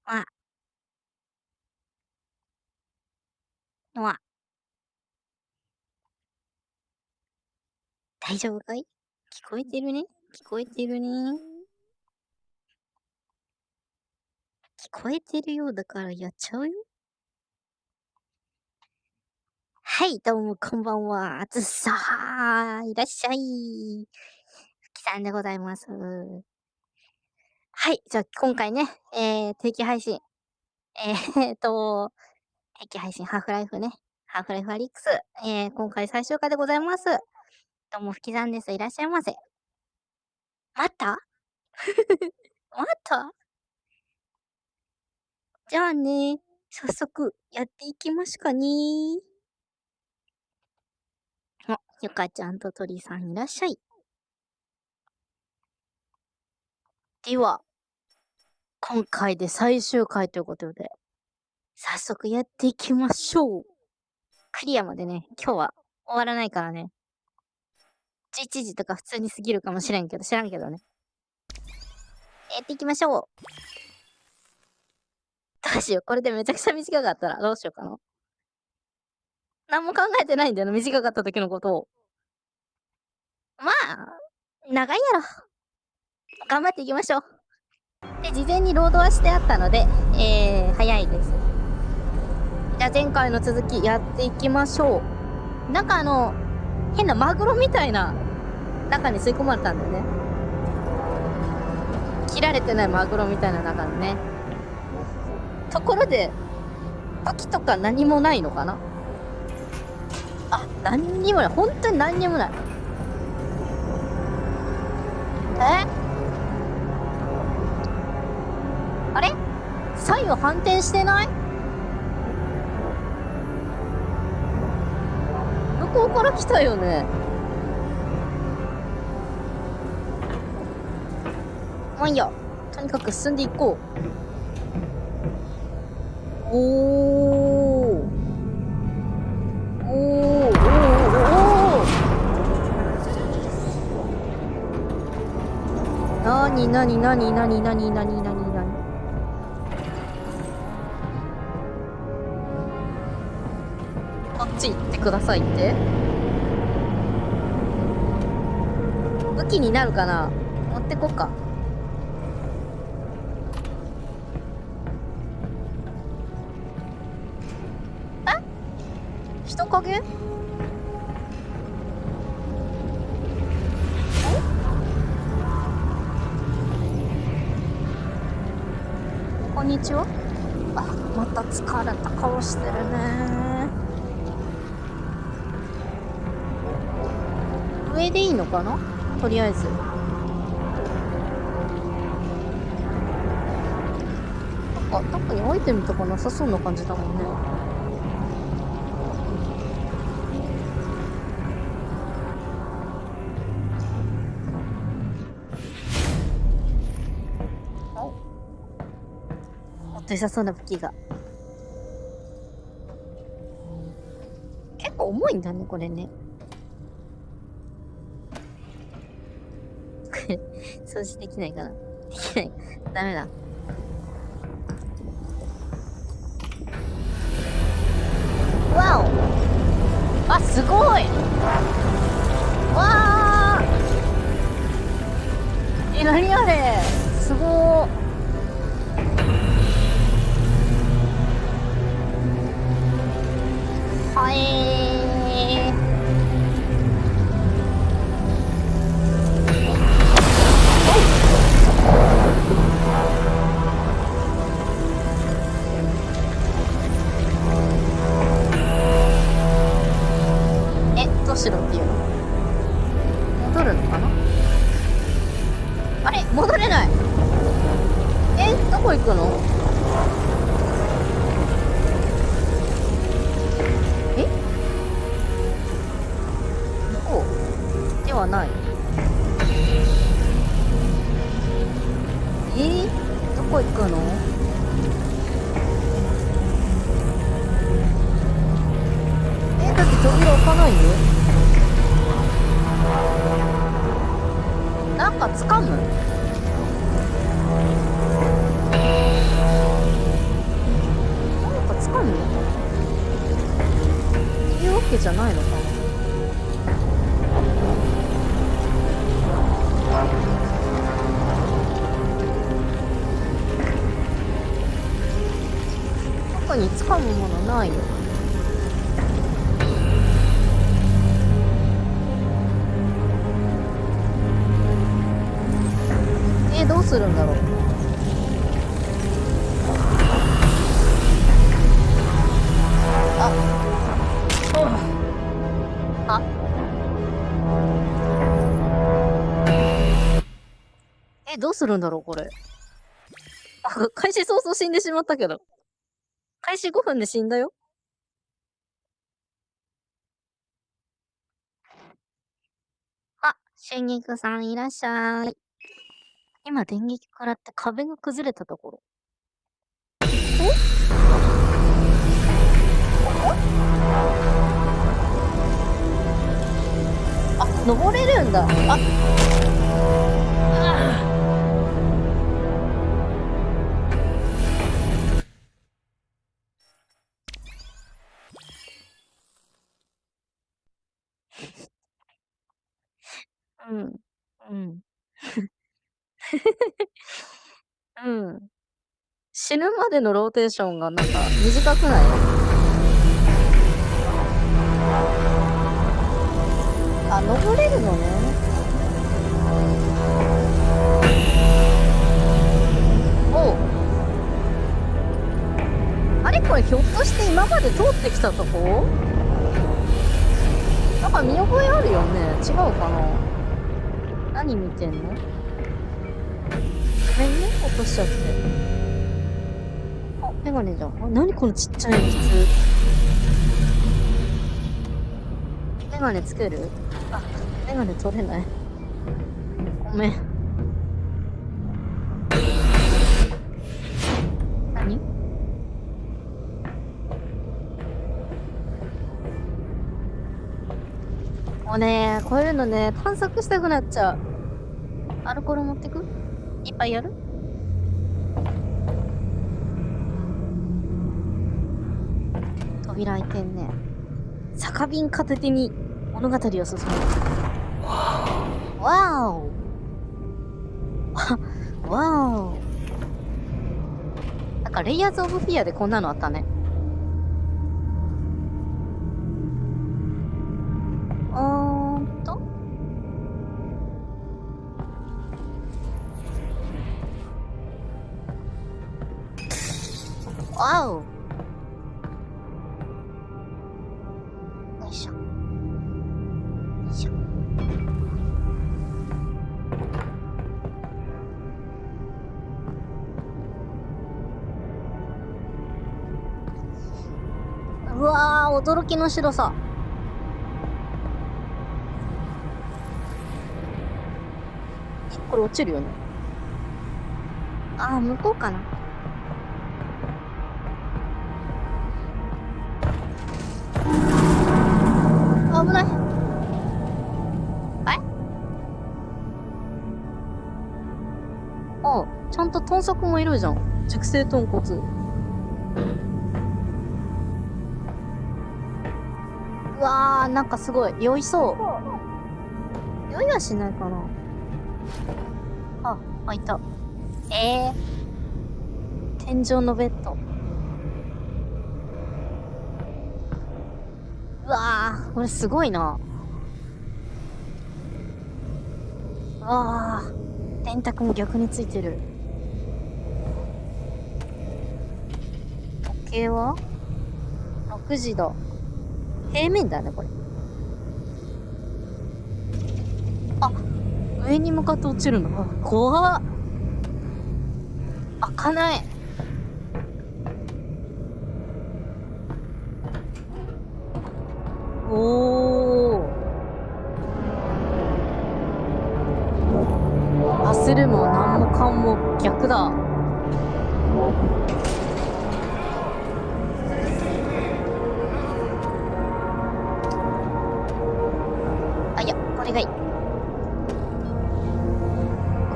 あ、わ、大丈夫かい？聞こえてるね？聞こえてるね？聞こえてるようだからやっちゃうよ。はい、どうもこんばんは。あずさー、いらっしゃい。ふきさんでございます。はい、じゃあ今回ね、定期配信、えーっと、定期配信ハーフライフね、ハーフライフアリックス、今回最終回でございます。どうもふきさんです。いらっしゃいませ。待った？待った？じゃあね、早速やっていきますかね。あ、ゆかちゃんと鳥さんいらっしゃい。では、今回で最終回ということで、早速やっていきましょう。クリアまでね、今日は終わらないからね。11時とか普通に過ぎるかもしれんけど、知らんけどね。やっていきましょう。どうしよう。これでめちゃくちゃ短かったらどうしようかな。何も考えてないんだよな、短かった時のことを。まあ、長いやろ。頑張っていきましょう。で、事前にロードはしてあったので、早いです。じゃあ前回の続きやっていきましょう。なんか変なマグロみたいな中に吸い込まれたんだよね。切られてないマグロみたいな中にね。ところで、武器とか何もないのかな？あ、何にもない。本当に何にもない。あれ？左右反転してない？向こうから来たよね。まあいいや。とにかく進んでいこう。おー。おー。おー。おー。なになになになになになになになに。こっち行ってくださいって？武器になるかな？持ってこっか。人影？こんにちは。あ、また疲れた顔してるね。上でいいのかな？とりあえず。なんか特にアイテムとかなさそうな感じだもんね。もっと良さそうな武器が。結構重いんだね、これね。掃除できないかな？できない。ダメだ。わお！あ、すごい！わー！なにあれ？すごー。はえー。どうしろっていうの？戻るのかな？あれ？戻れない。どこ行くの？こうではない。どこ行くの？だって扉開かないよ。なんか掴む？じゃないのかな。特に掴むものないよ。どうするんだろう。どうするんだろうこれ。開始早々死んでしまったけど。開始5分で死んだよ。春菊さんいらっしゃい。今電撃食らって壁が崩れたところ。登れるんだ。死ぬまでのローテーションがなんか短くない？登れるのね。あれこれひょっとして今まで通ってきたとこ？なんか見覚えあるよね。違うかな。何見てんの？ごめんね、落としちゃって。メガネじゃん。何このちっちゃい鉛筆。メガネつける？メガネ取れない。ごめん。何？もうね、こういうのね、探索したくなっちゃう。アルコール持ってく？いっぱいやる？扉開いてんね。酒瓶片手に物語を進む。わーおわーお。なんかレイヤーズオブフィアでこんなのあったね。わお。よいしょ。よいしょ。うわー、驚きの白さ。これ落ちるよね。向こうかな。危ない。ちゃんと豚足もいるじゃん。熟成豚骨。うわー、なんかすごい酔いそう。酔いはしないかな。開いた。天井のベッド。うわー、これすごいな。うわー、電卓も逆についてる。時計は6時だ。平面だね、これ。上に向かって落ちるの。怖っ。開かない。焦るも何もかんも逆だ。いや、これがいい。こ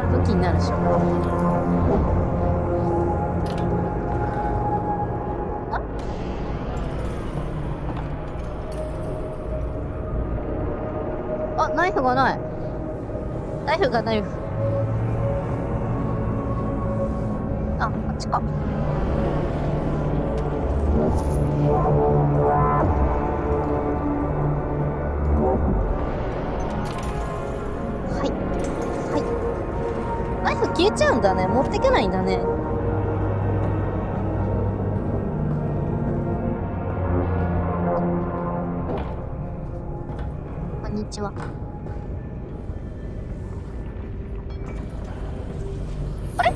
れ武器になるでしょ。あ、ナイフがない。ナイフ。あ、こっちか。はい。ナイフ消えちゃうんだね。持ってけないんだね。こんにちは。あれ？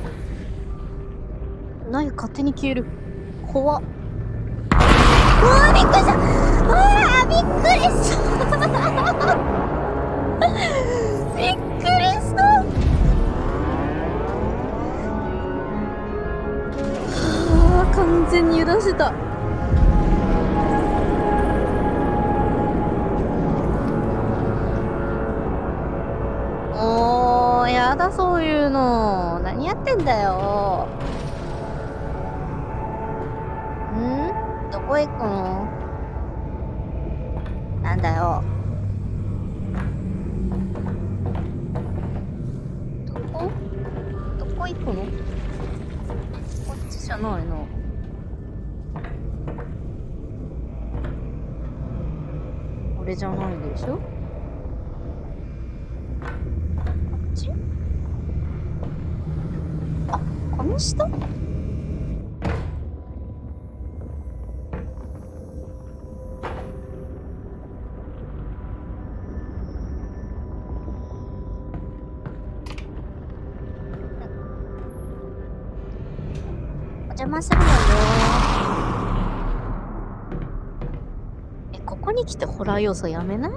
ナイフ勝手に消える。怖っ。うわー、びっくりした。びっくりしたびっくりした。完全に油断してた。もうやだ、そういうの。何やってんだよ。どこ行くの？なんだよ。どこ行くの？こっちじゃないな。これじゃないでしょ？こっち？あ、この下？お邪魔するわよ。ここに来てホラー要素やめない？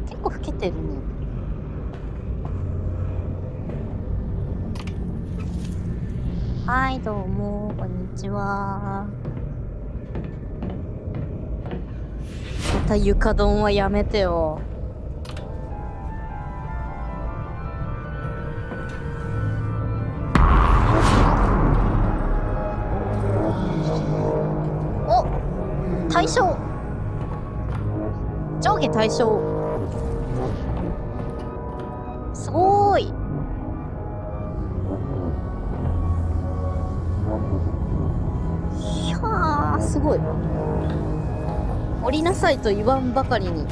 結構老けてるね。はい、どうも、こんにちは。また床ドンはやめてよ。対象。上下対象。すごーい。いやー、すごい。降りなさいと言わんばかりに。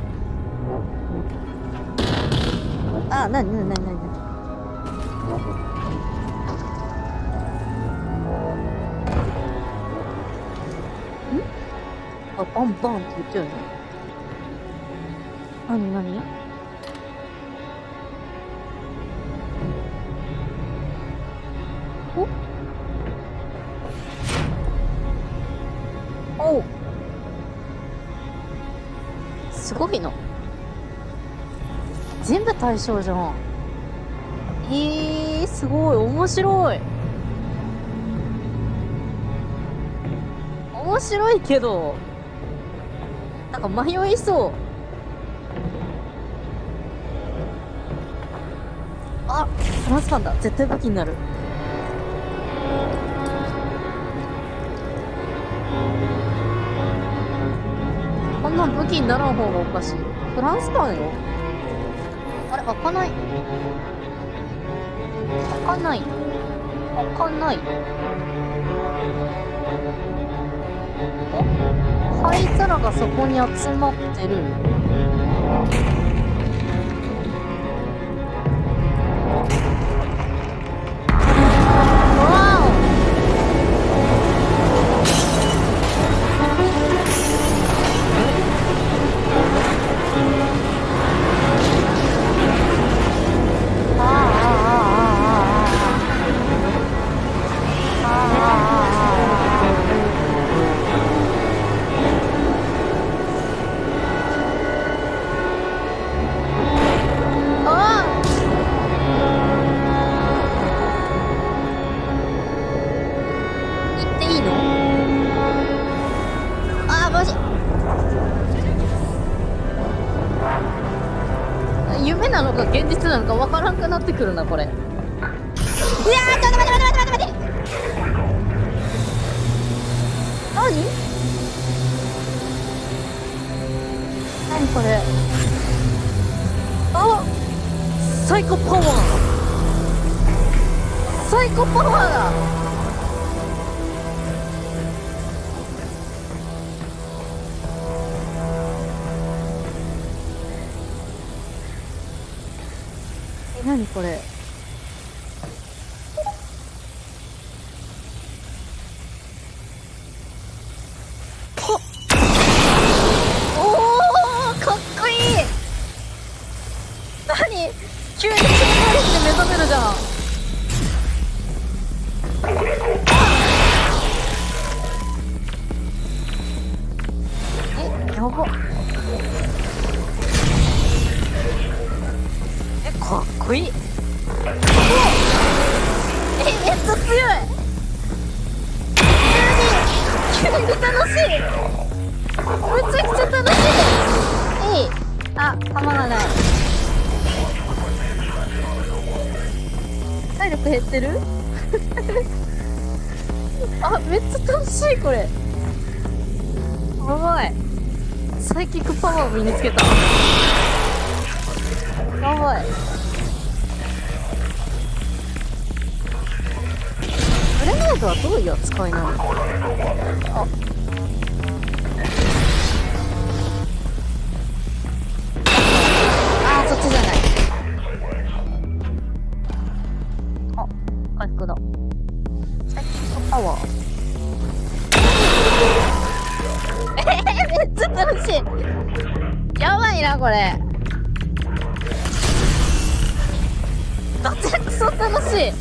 あ、なにあ、バンバンって言ってるの。なにおう。すごいの。全部対象じゃん。すごい。面白い。面白いけど、なんか迷いそう。あ、トランスファンだ。絶対武器になる。こんなん武器にならん方がおかしい。トランスファンよ。あれ、開かない。開かない。灰皿がそこに集まってる。夢なのか現実なのかわからんくなってくるな、これ。いやー、ちょっと待って。何？何これ。あ、サイコパワー。サイコパワーだ。何これ。急に超能力で目覚めるじゃん。やば。かっこいい。めっちゃ強い。急に楽しい。めちゃくちゃ楽しい。あ、弾がない。体力減ってるあ、めっちゃ楽しいこれ。やばい。サイキックパワーを身につけた。やばい。グレネードはどういう扱いなの？あ、そっちじゃない。回復だ。サイキックパワー。めっちゃ楽しい。やばいなこれ。どちらくそ楽しい。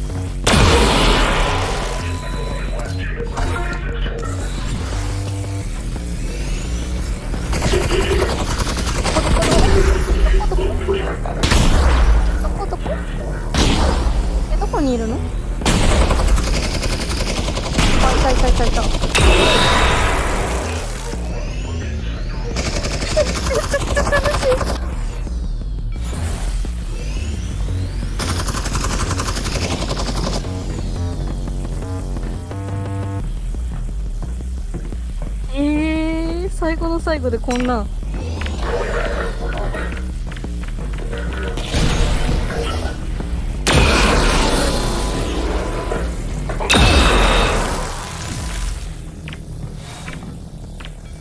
どこにいるの？いた。めっちゃ楽しい。最後の最後でこんなん。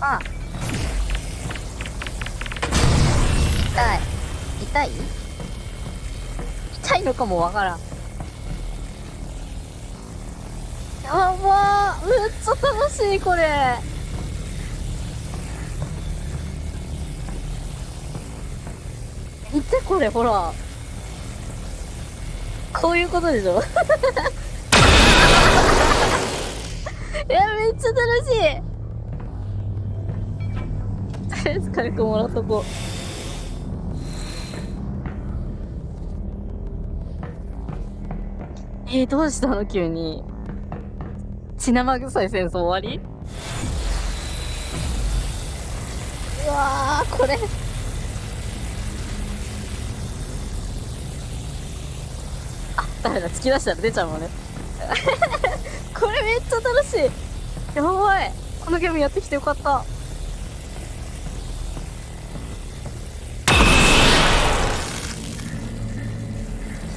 あ、痛いのかもわからん。やばー、めっちゃ楽しいこれ。見てこれ、ほらこういうことでしょいや、めっちゃ楽しい。とりあえず軽くもらっとこう。どうしたの急に。血生臭い戦争終わり？うわー、これダメだ、突き出したら出ちゃうもんねこれめっちゃ楽しい。やばい、このゲームやってきてよかった。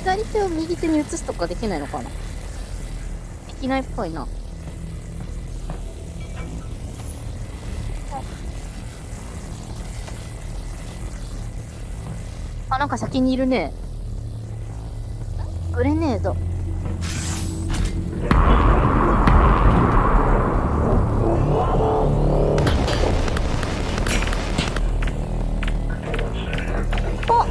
左手を右手に移すとかできないのかな？できないっぽいな。あ、なんか先にいるね。グレネード。あ、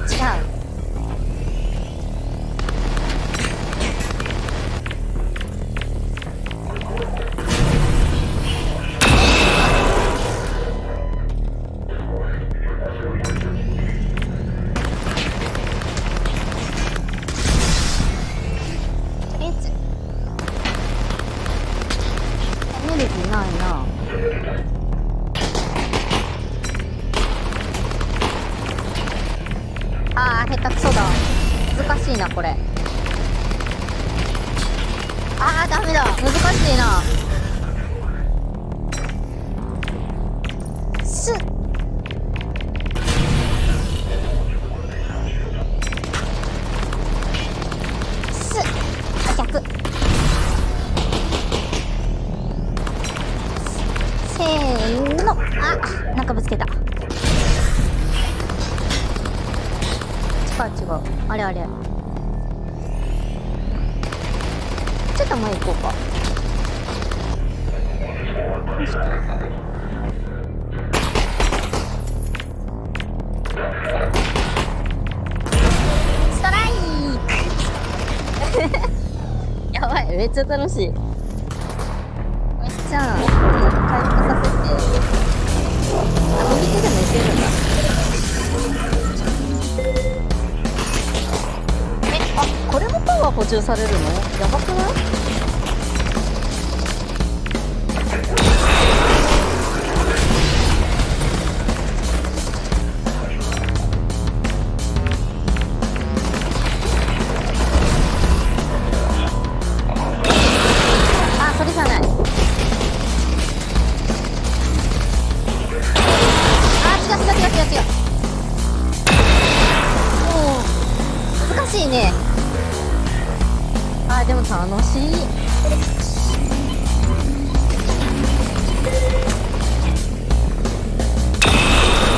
違う。エネルギーないな。あー、下手くそだ。難しいなこれ。あーダメだ、難しいな。すっすっ逆。せーの。あ、なんかぶつけた。違う違う、あれあれ。ちょっと前行こうか。ストライクやばい、めっちゃ楽しい。めっちゃ回復させて。あ、右手でもいけるんだ。あ、これもパワー補充されるの？やばくない？あ、それじゃない。あ、違う。もう難しいね。あ、でも楽しい。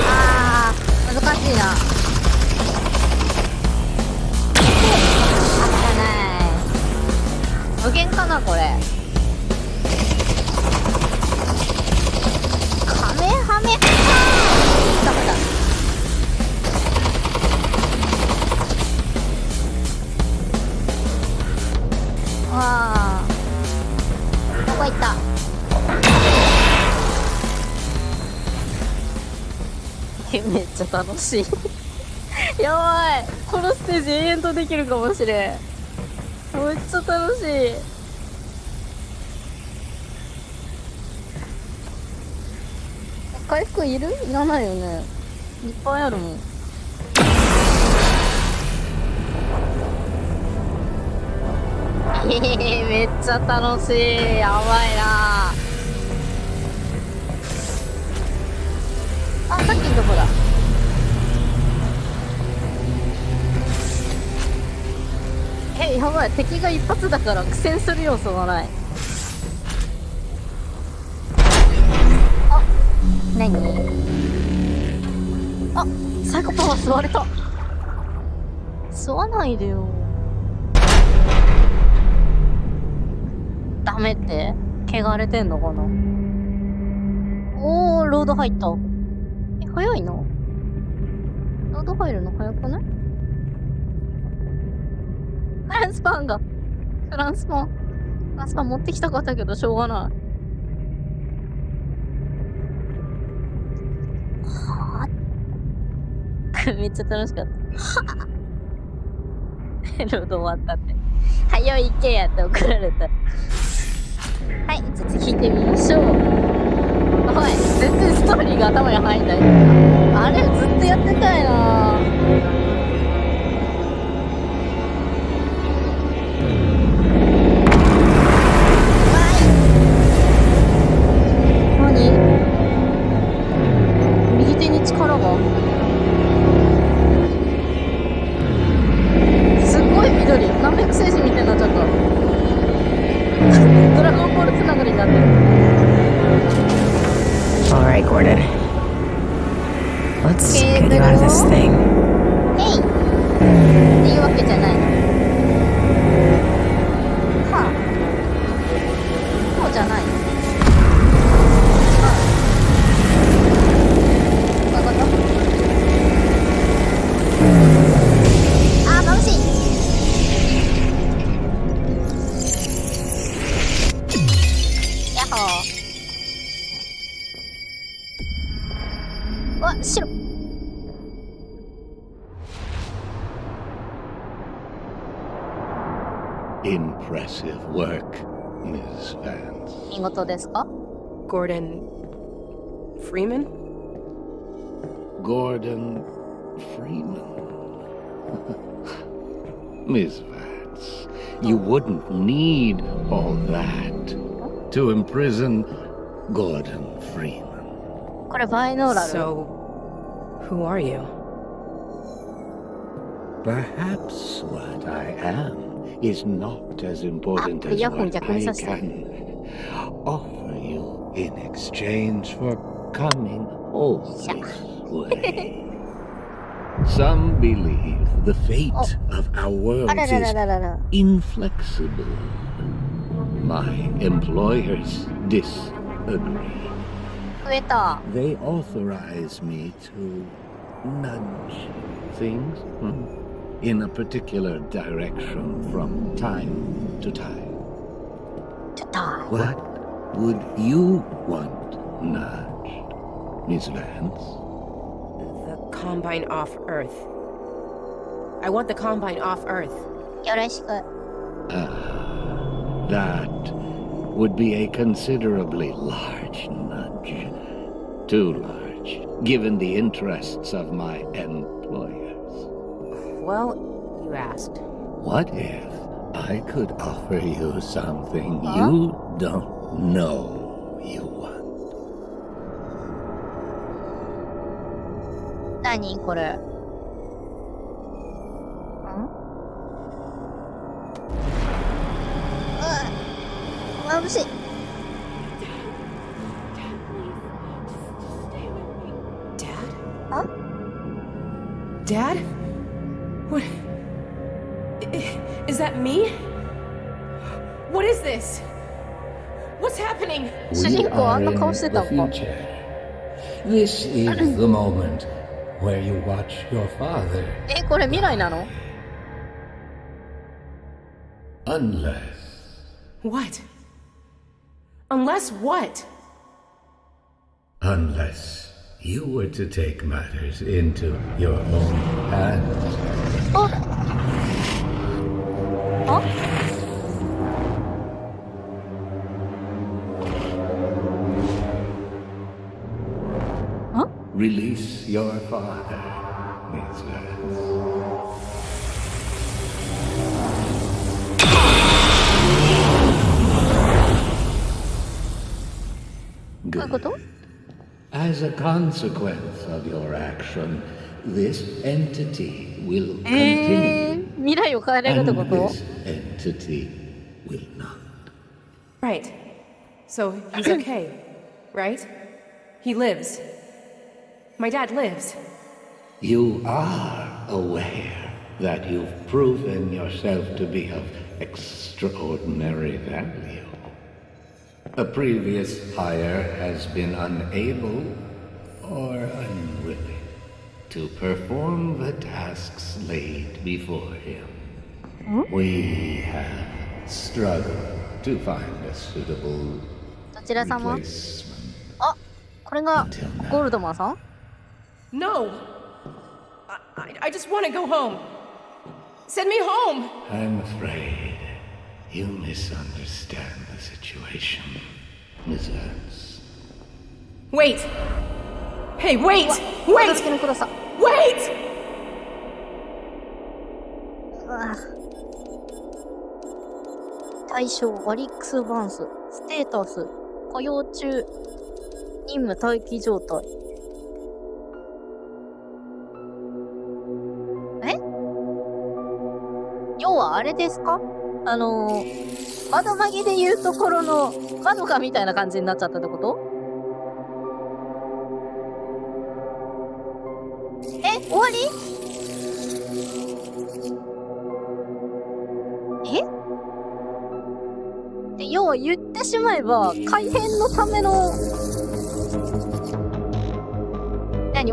あー難しいな。あったない。無限かなこれ。カメハメ。ダメだ。わあ、どこ行った？めっちゃ楽しいやばい、このステージ永遠とできるかもしれん。めっちゃ楽しい。回復いる？いらないよね。いっぱいあるもん。めっちゃ楽しい。やばいな。あ、さっきのとこだ。やばい、敵が一発だから苦戦する要素がない。あ、何？あ、サイコパワー吸われた。吸わないでよ。ダメって？汚れてんのかな。おー、ロード入った。早いな。ロード入るの早くない？フランスパン持ってきたかったけどしょうがない。はぁめっちゃ楽しかったロード終わったって。早い行けやって怒られた。はい、じゃあ次行ってみましょう。おい、全然ストーリーが頭に入んない。あれずっとやってたいな。何？右手に力が。すごい緑。何百星人みたいになっちゃった。ドラゴンボールつながりになってる。Alright, Gordon. Let's get you out of this thing. Hey! っていうわけじゃないの。はあ。そうじゃないの。わかった。あー、楽しい。やっほー。わ、白。Impressive work, Ms. Vance. 見事ですか？ Gordon Freeman? Gordon Freeman. Miss Vance. You wouldn't need all that to imprison Gordon Freeman. これバイノーラル。 So, who are you? Perhaps what I am is not as important as iyahoon what逆に I させて。 can offer you in exchange for coming home this way. Some believe the fate of our world あららら is ららら。 inflexible. My employers disagree. 増えた。 They authorize me to nudge things in a particular direction from time to time. ちょっと。 What would you want nudged, Miss Vance? The Combine off Earth. I want the Combine off Earth. よろしく。 That would be a considerably large nudge. Too large, given the interests of my employers. Well, you asked. What if I could offer you something you don't know you want? 何これ。眩しい。 Dad? Huh? Dad? What? Is that me? What is this? What's happening? 主人公あんな顔してた the のか。 future. This is the moment where you watch your father. え、これ未来なの？ Unless What? Unless what? Unless you were to take matters into your own hands. ああ Release your father, Miss Vance. Good. こと？ As a consequence of your action, this entity will え continue. 未来を変えれるってこ And と？ this entity will not. Right. So he's okay, right? He lives. My dad lives. You are aware that you've proven yourself to be of extraordinary value. A previous hire has been unable or unwilling to perform the tasks laid before him. We have struggled to find a suitable どちら様？ replacement. あ、これがゴールドマンさん？ No! I just want to go home. Send me home! I'm afraid you misunderstand the situation, Miss Vance. Wait! Hey, wait! 片 Wait! 付けの黒さ。 Wait! うわ対象アリックス・バンス。ステータス雇用中。任務待機状態。要はあれですか？窓マギで言うところの窓かみたいな感じになっちゃったってこと？え、終わり？え？で要は言ってしまえば改変のための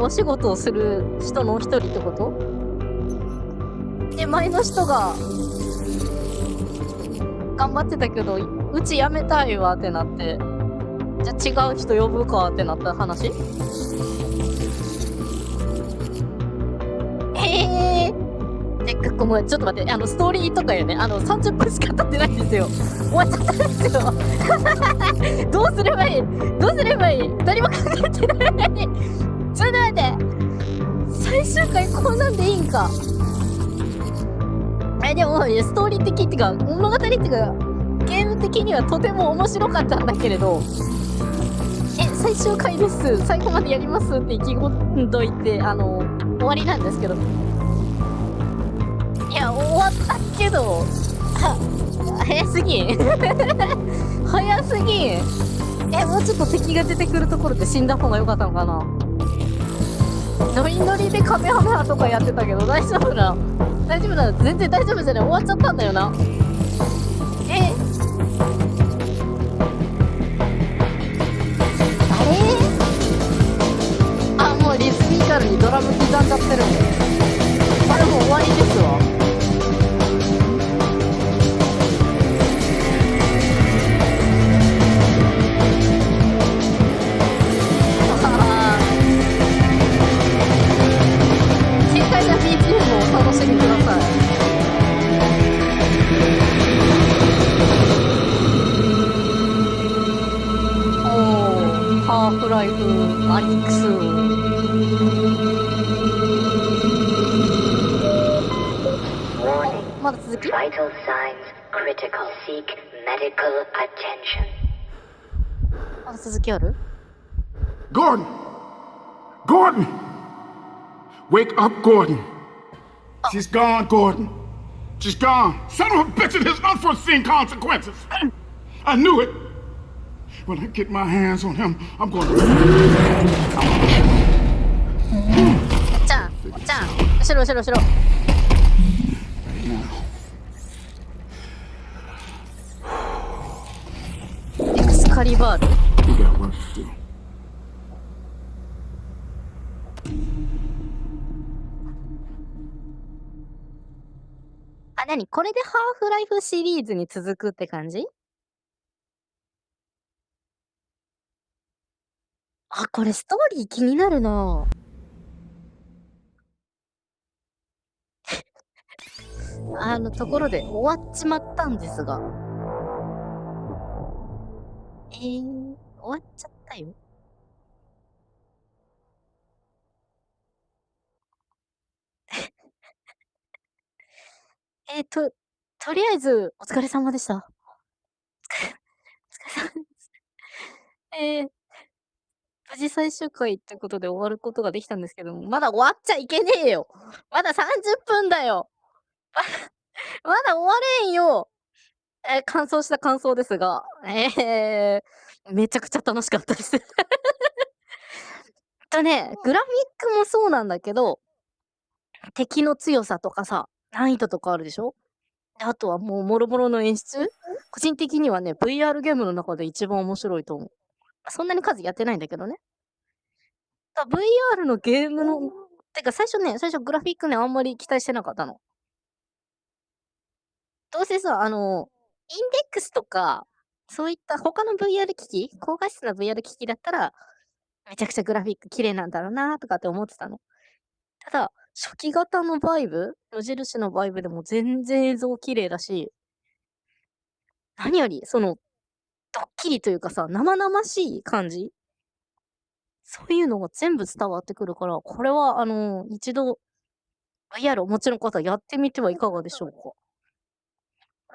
お仕事をする人の一人ってこと？で前の人が頑張ってたけどうち辞めたいわってなってじゃあ違う人呼ぶかってなった話？ごめんちょっと待ってストーリーとかよね30分しか経ってないんですよ。終わっちゃったんですよ。どうすればいい何も考えてない。ちょっと待って最終回こんなんでいいんか。でも、ストーリー的っていうか、物語っていうか、ゲーム的にはとても面白かったんだけれど、最終回です。最後までやりますって意気込んどいて、終わりなんですけど。いや、終わったけど、早すぎん。早すぎん。もうちょっと敵が出てくるところで死んだ方が良かったのかな。ノリノリでカメハメハとかやってたけど、大丈夫な。大丈夫だ。全然大丈夫じゃない。終わっちゃったんだよな。もうリズミカルにドラム刻んじゃってるんで。あれもう終わりですわ。軽快な BGM をお楽しみください。ハーフライフ、ALyX。まだ続き？ Vital signs critical. Seek medical attention. まだ続きある？ Gordon! Gordon! Wake up, Gordon! She's gone, Gordon. She's gone. Son of a bitch, it has unforeseen consequences. I knew it. When I get my hands on him, I'm going to... じゃん、後ろ後ろ後ろ。エクスカリバール。We got work to do. なにこれでハーフライフシリーズに続くって感じ？これストーリー気になるなところで終わっちまったんですが。終わっちゃったよ。とりあえず、お疲れ様でした。お疲れ様です。無事最終回ってことで終わることができたんですけども、まだ終わっちゃいけねえよ。まだ30分だよ。まだ終われんよ。完走した感想ですが、めちゃくちゃ楽しかったです。グラフィックもそうなんだけど、敵の強さとかさ、難易度とかあるでしょ？あとはもう、もろもろの演出？個人的にはね、VR ゲームの中で一番面白いと思う。そんなに数やってないんだけどね。VR のゲームの、てか最初グラフィックね、あんまり期待してなかったの。どうせさ、インデックスとか、そういった他の VR 機器、高画質な VR 機器だったら、めちゃくちゃグラフィック綺麗なんだろうなとかって思ってたの。ただ、初期型のバイブ、無印のバイブでも全然映像綺麗だし、何より、ドッキリというかさ、生々しい感じ？そういうのが全部伝わってくるから、これは、一度、VR をお持ちの方やってみてはいかがでしょうか。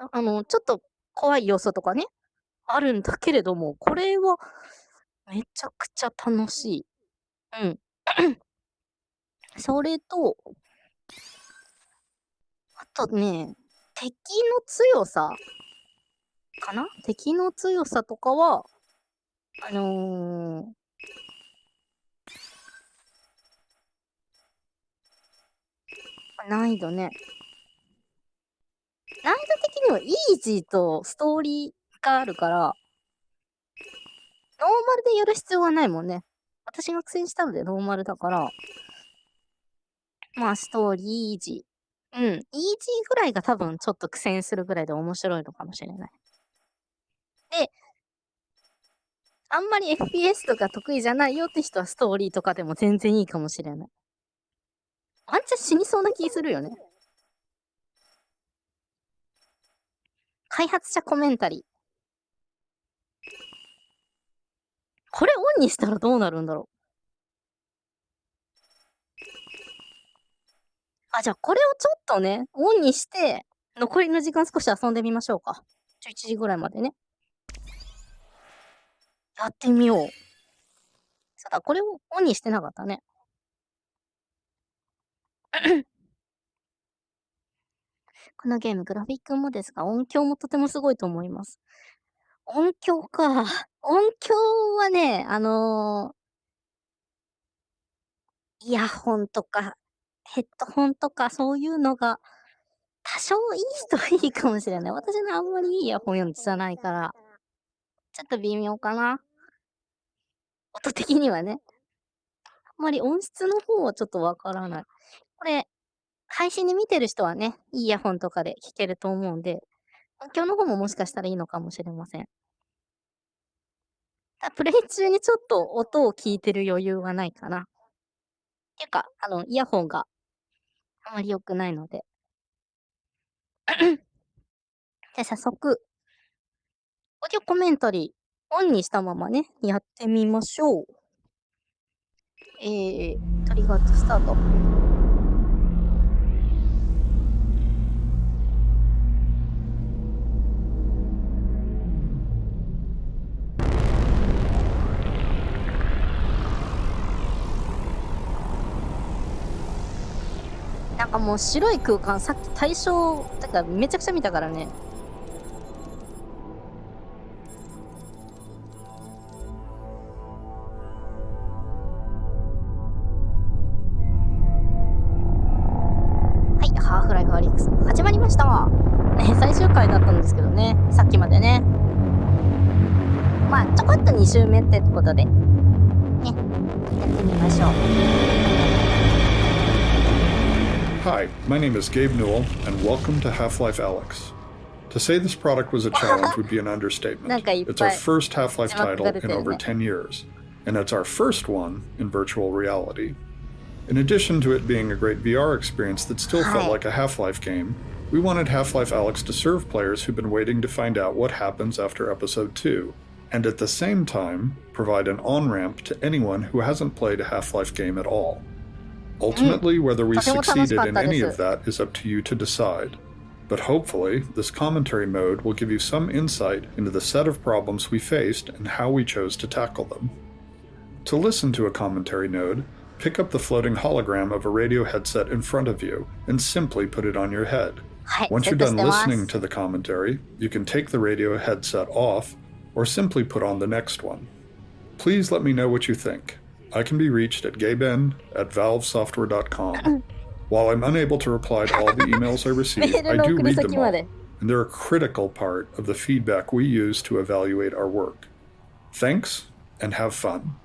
ちょっと怖い要素とかね、あるんだけれども、これは、めちゃくちゃ楽しい。うん。それと、あとね、敵の強さかな？敵の強さとかは、難易度ね。難易度的にはイージーとストーリーがあるから、ノーマルでやる必要はないもんね。私が苦戦したのでノーマルだから、まあストーリーイージー。イージーぐらいが多分ちょっと苦戦するぐらいで面白いのかもしれない。で、あんまり FPS とか得意じゃないよって人はストーリーとかでも全然いいかもしれない。ワンチャン死にそうな気するよね。開発者コメンタリー。これオンにしたらどうなるんだろう。じゃあこれをちょっとね、オンにして、残りの時間少し遊んでみましょうか。11時ぐらいまでね。やってみよう。そうだ、これをオンにしてなかったね。このゲーム、グラフィックもですが、音響もとてもすごいと思います。音響か。音響はね、イヤホンとか、ヘッドホンとか、そういうのが、多少いい人はいいかもしれない。私のあんまりいいイヤホンじゃないから、ちょっと微妙かな。音的にはね。あんまり音質の方はちょっとわからない。これ、配信で見てる人はね、いいイヤホンとかで聞けると思うんで、音響の方ももしかしたらいいのかもしれません。プレイ中にちょっと音を聞いてる余裕はないかな。ていうか、イヤホンがあまり良くないので。じゃあ早速、オーディオコメンタリーオンにしたままね、やってみましょう。トリガーとスタート。なんかもう白い空間、さっき対象、だからめちゃくちゃ見たからね。はい、ハーフライフALyX始まりました。ね、最終回だったんですけどね、さっきまでね。まあ、ちょこっと2周目ってことで、ね、やってみましょう。Hi, my name is Gabe Newell, and welcome to Half-Life ALyX. To say this product was a challenge would be an understatement. It's our first Half-Life title in over 10 years, and it's our first one in virtual reality. In addition to it being a great VR experience that still felt like a Half-Life game, we wanted Half-Life ALyX to serve players who've been waiting to find out what happens after Episode 2, and at the same time, provide an on-ramp to anyone who hasn't played a Half-Life game at all. Ultimately, whether we succeeded in any of that is up to you to decide. But hopefully, this commentary mode will give you some insight into the set of problems we faced and how we chose to tackle them. To listen to a commentary node, pick up the floating hologram of a radio headset in front of you and simply put it on your head. Once you're done listening to the commentary, you can take the radio headset off or simply put on the next one. Please let me know what you think. I can be reached at gaben@valvesoftware.com. While I'm unable to reply to all the emails I receive, I do read them all, and they're a critical part of the feedback we use to evaluate our work. Thanks, and have fun.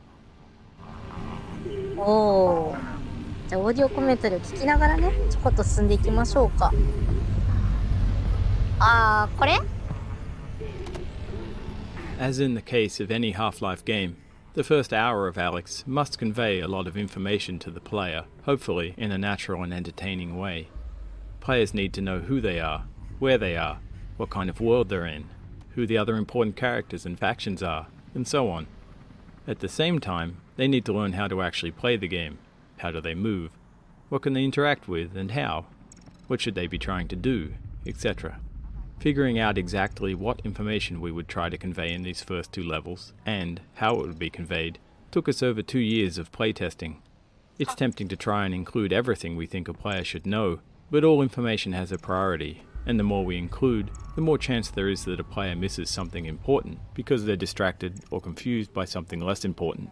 おー。じゃあオーディオコメンタリーを聞きながらね、ちょこっと進んでいきましょうか。これ？ As in the case of any Half-Life game, the first hour of ALyX must convey a lot of information to the player, hopefully in a natural and entertaining way. Players need to know who they are, where they are, what kind of world they're in, who the other important characters and factions are, and so on. At the same time, they need to learn how to actually play the game. How do they move? What can they interact with and how? What should they be trying to do, etc. Figuring out exactly what information we would try to convey in these first two levels, and how it would be conveyed, took us over 2 years of playtesting. It's tempting to try and include everything we think a player should know, but all information has a priority, and the more we include, the more chance there is that a player misses something important because they're distracted or confused by something less important.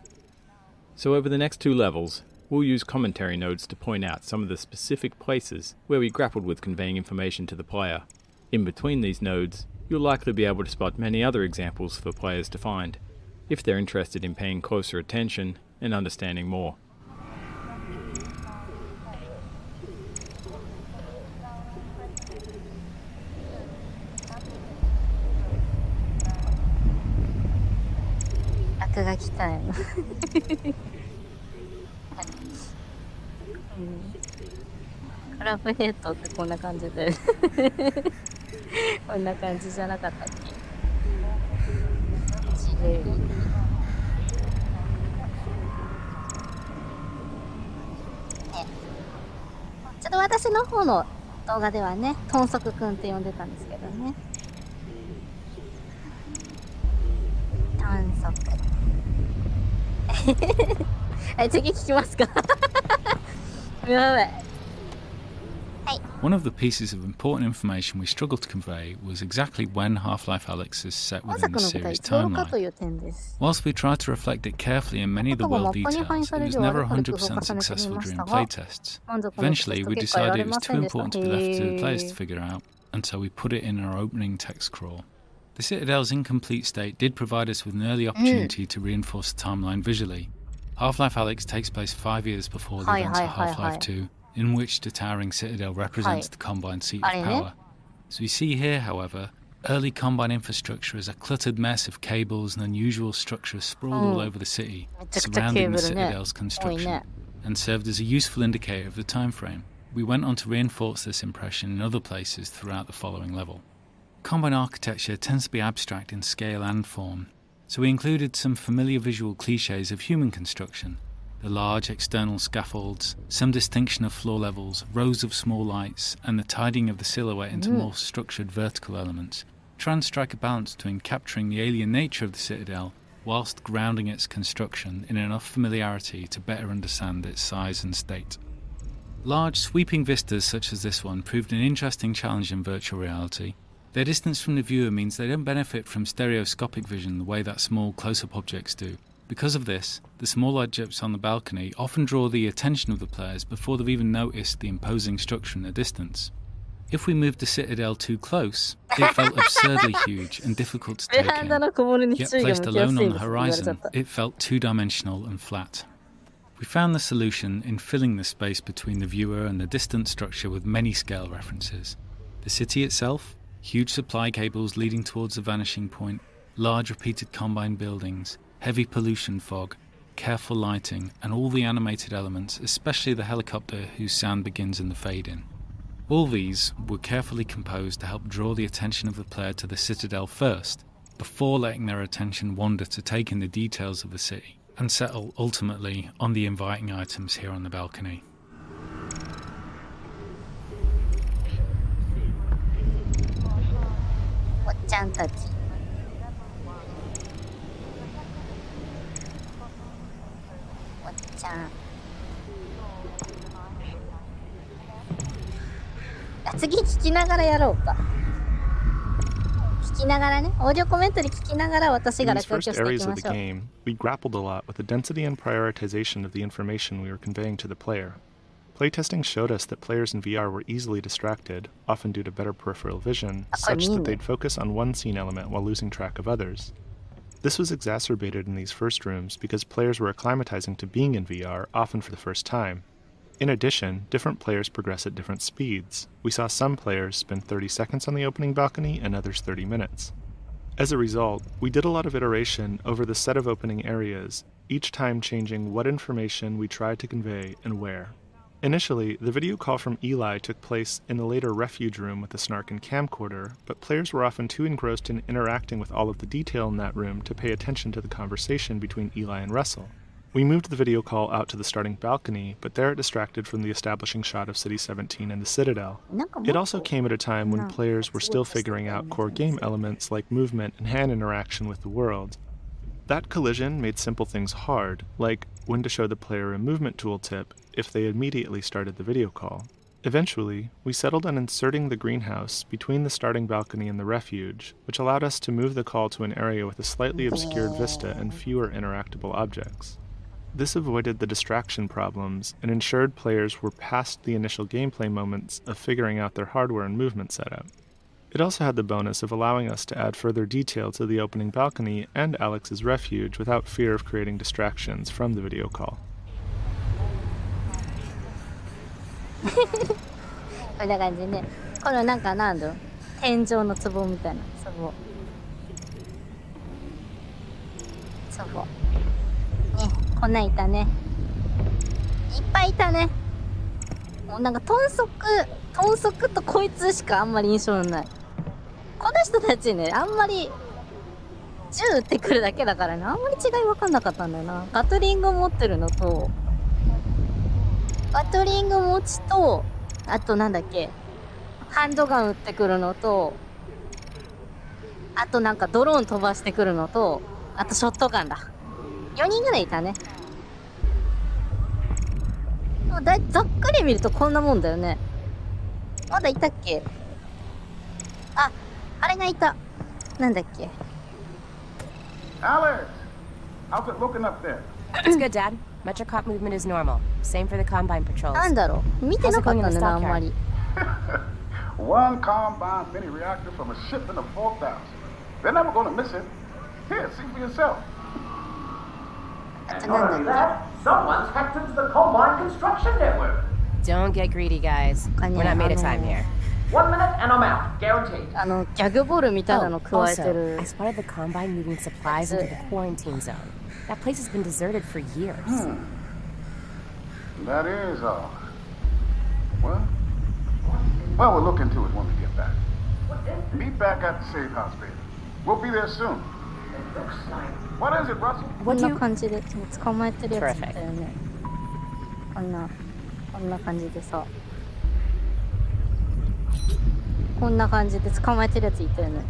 So over the next 2 levels, we'll use commentary nodes to point out some of the specific places where we grappled with conveying information to the player. In between these nodes, you'll likely be able to spot many other examples for players to find, if they're interested in paying closer attention and understanding more.クラブヘッドってこんな感じでこんな感じじゃなかったっけ。ちょっと私の方の動画ではね、豚足くんって呼んでたんですけどね。豚足。はい、次聞きますか。やばい。One of the pieces of important information we struggled to convey was exactly when Half-Life Alyx is set within the series timeline. Whilst we tried to reflect it carefully in many of the world details, it was never 100% successful during playtests. Eventually, we decided it was too important to be left to the players to figure out, and so we put it in our opening text crawl. The Citadel's incomplete state did provide us with an early opportunity to reinforce the timeline visually. Half-Life Alyx takes place 5 years before the events of Half-Life 2, in which the towering citadel represents the Combine seat of power. As we see here, however, early Combine infrastructure is a cluttered mess of cables and unusual structures sprawled all over the city, surrounding the citadel's construction, and served as a useful indicator of the time frame. We went on to reinforce this impression in other places throughout the following level. Combine architecture tends to be abstract in scale and form, so we included some familiar visual cliches of human construction. The large external scaffolds, some distinction of floor levels, rows of small lights, and the tidying of the silhouette into more structured vertical elements, try and strike a balance between capturing the alien nature of the citadel whilst grounding its construction in enough familiarity to better understand its size and state. Large, sweeping vistas such as this one proved an interesting challenge in virtual reality. Their distance from the viewer means they don't benefit from stereoscopic vision the way that small close-up objects do. Because of this, the small objects on the balcony often draw the attention of the players before they've even noticed the imposing structure in the distance. If we moved the citadel too close, it felt absurdly huge and difficult to take in. Yet placed alone on the horizon, it felt two-dimensional and flat. We found the solution in filling the space between the viewer and the distant structure with many scale references. The city itself, huge supply cables leading towards the vanishing point, large repeated Combine buildings, heavy pollution fog, careful lighting, and all the animated elements, especially the helicopter whose sound begins in the fade-in. All these were carefully composed to help draw the attention of the player to the citadel first, before letting their attention wander to take in the details of the city, and settle ultimately on the inviting items here on the balcony. In these first areas of the game, we grappled a lot with the density and prioritization of the information we were conveying to the player. Playtesting showed us that players in VR were easily distracted, often due to better peripheral vision, such that they'd focus on one scene element while losing track of others. This was exacerbated in these first rooms because players were acclimatizing to being in VR, often for the first time. In addition, different players progress at different speeds. We saw some players spend 30 seconds on the opening balcony and others 30 minutes. As a result, we did a lot of iteration over the set of opening areas, each time changing what information we tried to convey and where. Initially, the video call from Eli took place in the later refuge room with the Snarkin camcorder, but players were often too engrossed in interacting with all of the detail in that room to pay attention to the conversation between Eli and Russell. We moved the video call out to the starting balcony, but there it distracted from the establishing shot of City 17 and the Citadel. It also came at a time when players were still figuring out core game elements like movement and hand interaction with the world. That collision made simple things hard, like when to show the player a movement tooltip if they immediately started the video call. Eventually, we settled on inserting the greenhouse between the starting balcony and the refuge, which allowed us to move the call to an area with a slightly obscured vista and fewer interactable objects. This avoided the distraction problems and ensured players were past the initial gameplay moments of figuring out their hardware and movement setup. It also had the bonus of allowing us to add further detail to the opening balcony and Alex's refuge without fear of creating distractions from the video call. こんな感じね。このなんかなんだろう、天井の壺みたいな壺。壺。ね、こんなんいたね。いっぱいいたね。もうなんか豚足とこいつしかあんまり印象ない。この人たちね、あんまり銃撃ってくるだけだからね、あんまり違い分かんなかったんだよな。ガトリング持ってるのと、ガトリング持ちと、あとなんだっけ、ハンドガン撃ってくるのと、あとなんかドローン飛ばしてくるのと、あとショットガンだ。4人ぐらいいたね。ざっくり見るとこんなもんだよね。まだいたっけ？あ、あれがいた。なんだっけ？ Alex, how's it looking up there? It's good, Dad. Metrocop movement is normal. Same for the Combine patrols. なんだろう、見てなかったんだな、あんまり。One Combine mini reactor from a shipment of 4,000. They're never gonna miss it. Here, see for yourself. あとなんだっけ？ Someone's hacked into the Combine construction network. Don't get greedy, guys. We're not made of time here. 1 minute and I'm out, guaranteed. ギャグボールみたいなの加えて Also, る。 I spotted the Combine moving supplies into the quarantine zone. That place has been deserted for years. That is all. Well, we'll look into it when we get back. Meet back at the safe house, baby. We'll be there soon. What is it, Russell? こんな感じで捕まえてるやつだよね。こんな感じでさ。こんな感じで捕まえてるやついたよね。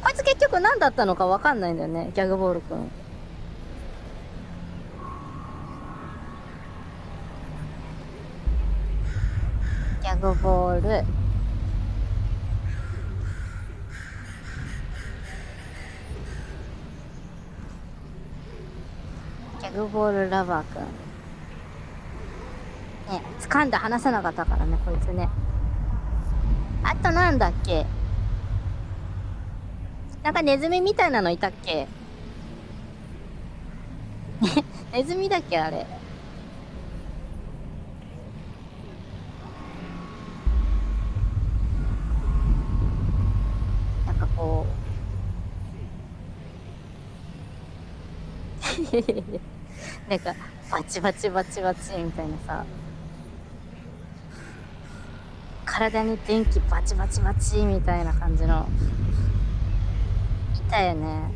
こいつ結局何だったのか分かんないんだよね、ギャグボールくん。ギャグボール。ギャグボールラバーくん。ね、掴んで離さなかったからね、こいつね。あとなんだっけ？なんかネズミみたいなのいたっけ？ネズミだっけあれ。なんかこうなんかバチバチバチバチみたいなさ、体に電気バチバチバチみたいな感じのいたよね。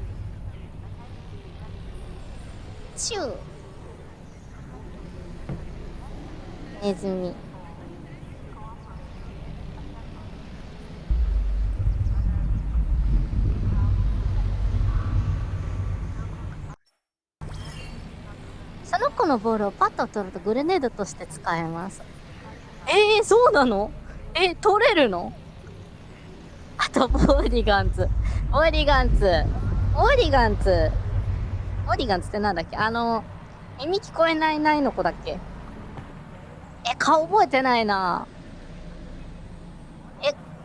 チューネズミ。その子のボールをパッと取るとグレネードとして使えます。そうなの？取れるの？あとボーディガンツってなんだっけ？耳聞こえないの子だっけ？顔覚えてないな。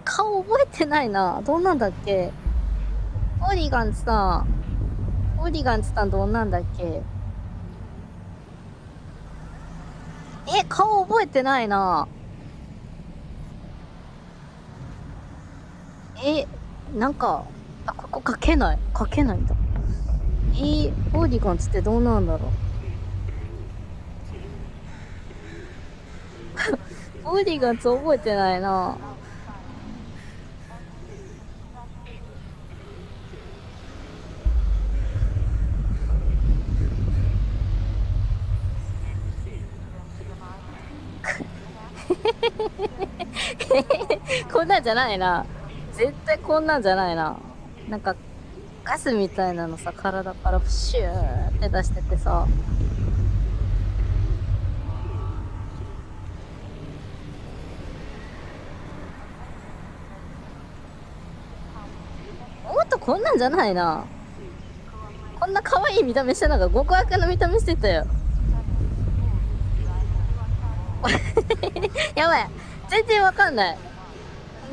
顔覚えてないな。どんなんだっけ？ボーディガンツさんどんなんだっけ？顔覚えてないな。なんか、ここ書けないんだ。ボーディガンツってどうなんだろう。ボーディガンツ覚えてないな。こんなんじゃないな。絶対こんなんじゃないな。なんかガスみたいなのさ、体からプシューって出しててさ。もっとこんなんじゃないな。こんな可愛い見た目してなんか極悪な見た目してたよ。やばい、全然わかんない。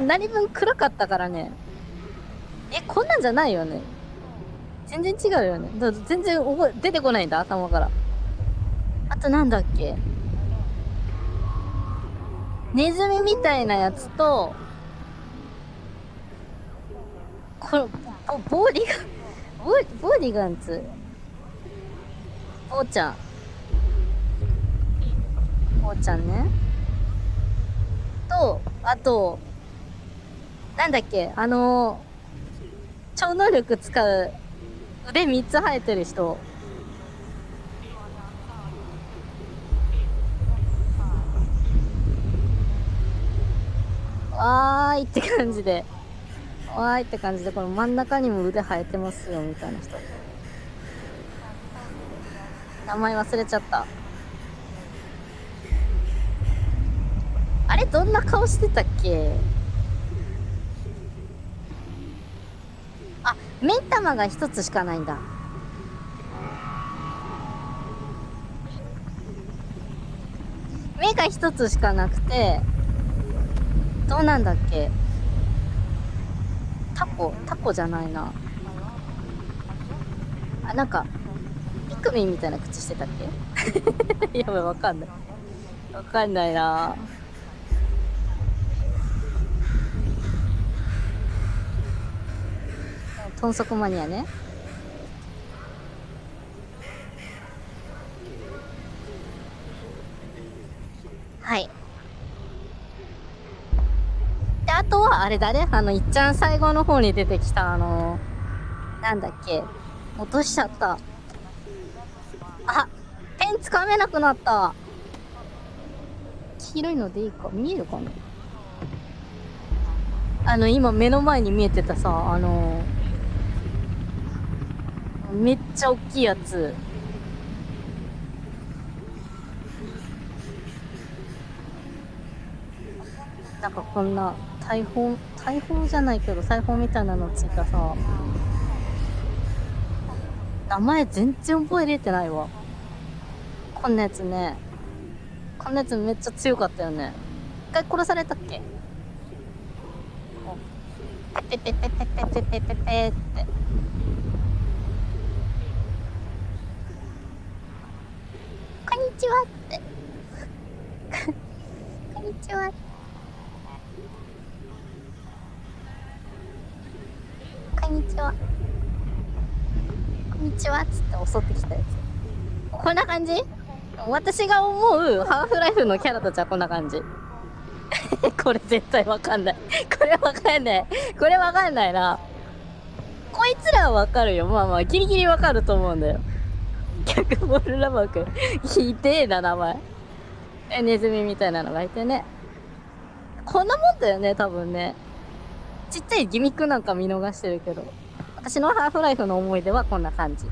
何分暗かったからね。こんなんじゃないよね。全然違うよね。だから全然出てこないんだ、頭から。あとなんだっけ？ネズミみたいなやつと、これボーディガンツ、ボーちゃんね。と、あとなんだっけ、超能力使う腕3つ生えてる人。わーいって感じで。わーいって感じで、この真ん中にも腕生えてますよ、みたいな人。名前忘れちゃった。あれ、どんな顔してたっけ？あ、目ん玉が一つしかないんだ。目が一つしかなくて、どうなんだっけ？タコじゃないな。あ、なんか、ピクミンみたいな口してたっけ？やばい、わかんない。わかんないな。豚足マニアね。はい。で、あとはあれだね。いっちゃん最後の方に出てきたなんだっけ。落としちゃった。あ、ペンつかめなくなった。黄色いのでいいか見えるかな。今目の前に見えてたさ、めっちゃ大きいやつ。なんかこんな大砲じゃないけど裁縫みたいなのついたさ、名前全然覚えれてないわ。こんなやつね。こんなやつめっちゃ強かったよね。一回殺されたっけ？ペペペペペペペペペペって。こんにちはって。こんにちは。こんにちは。こんにちはっつって襲ってきたやつ。こんな感じ？私が思うハーフライフのキャラたちはこんな感じ。これ絶対わかんない。これわかんない。これわかんないな。こいつらはわかるよ。まあまあ、ギリギリわかると思うんだよ。逆ボールラバーくん。ひでえな、名前。ネズミみたいなのがいてね。こんなもんだよね、多分ね。ちっちゃいギミックなんか見逃してるけど。私のハーフライフの思い出はこんな感じ。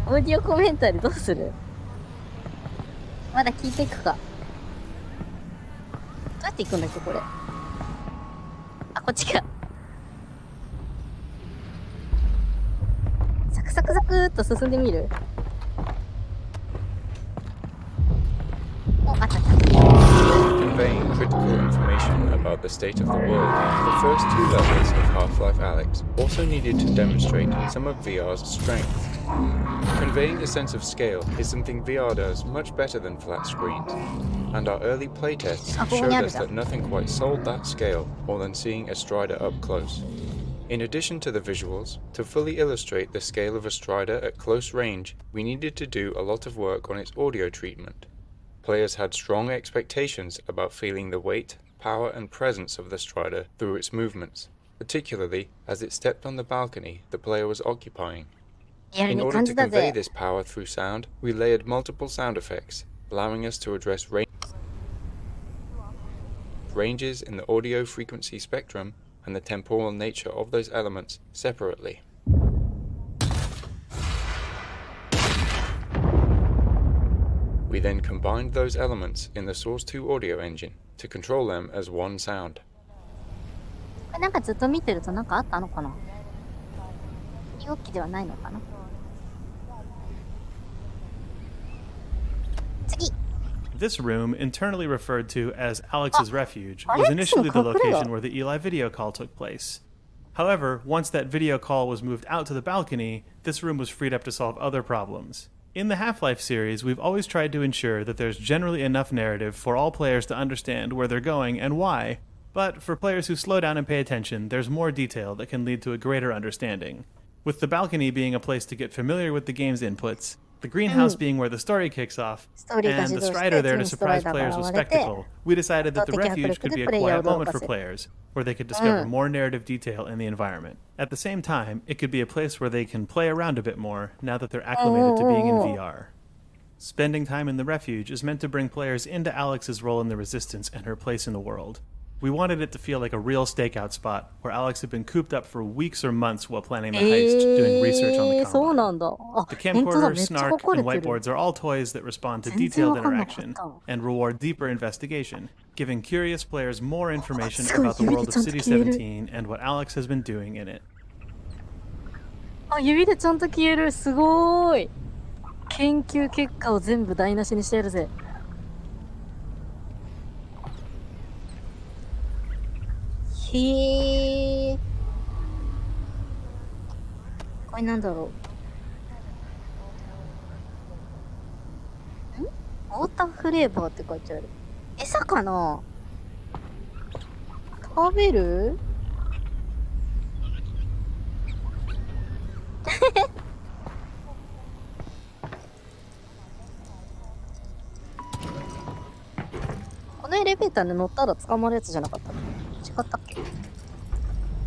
オーディオコメンタリーどうする？まだ聞いていくか。どうやって行くんだっけ、これ。あ、こっちか。サクサクサクーっと進んでみる？お、あったあった。Conveying critical information about the state of the world, the first two levels of Half-Life Alyx also needed to demonstrate some of VR's strength. Conveying a sense of scale is something VR does much better than flat screens, and our early playtests showed us that nothing quite sold that scale more than seeing a Strider up close. In addition to the visuals, to fully illustrate the scale of a Strider at close range, we needed to do a lot of work on its audio treatment. Players had strong expectations about feeling the weight, power and presence of the Strider through its movements, particularly as it stepped on the balcony the player was occupying. In order to convey this power through sound, we layered multiple sound effects, allowing us to address ranges in the audio frequency spectrum and the temporal nature of those elements separately. We then combined those elements in the Source 2 audio engine to control them as one sound. なんかずっと見てるとなんかあったのかな？いい動きではないのかな？次。 This room, internally referred to as Alex's Refuge, was initially the location where the Eli video call took place. However, once that video call was moved out to the balcony, this room was freed up to solve other problems. In the Half-Life series, we've always tried to ensure that there's generally enough narrative for all players to understand where they're going and why, but for players who slow down and pay attention, there's more detail that can lead to a greater understanding. With the balcony being a place to get familiar with the game's inputs, the greenhouse being where the story kicks off, and the Strider there to surprise players with spectacle, we decided that the Refuge could be a quiet moment for players, where they could discover more narrative detail in the environment. At the same time, it could be a place where they can play around a bit more now that they're acclimated to being in VR. Spending time in the refuge is meant to bring players into ALyX's role in the resistance and her place in the world. We wanted it to feel like a real stakeout spot, where ALyX had been cooped up for weeks or months while planning the heist, doing research on the combine. The camcorder, snark, and whiteboards are all toys that respond to detailed interaction and reward deeper investigation, giving curious players more information about the world of City 17 and what ALyX has been doing in it. あ、指でちゃんと消える。すごーい。研究結果を全部台無しにしてやるぜ。へえ。これなんだろう。ウォーターフレーバーって書いてある。餌かな？食べる？このエレベーターに乗ったら捕まるやつじゃなかったの？違ったっけ？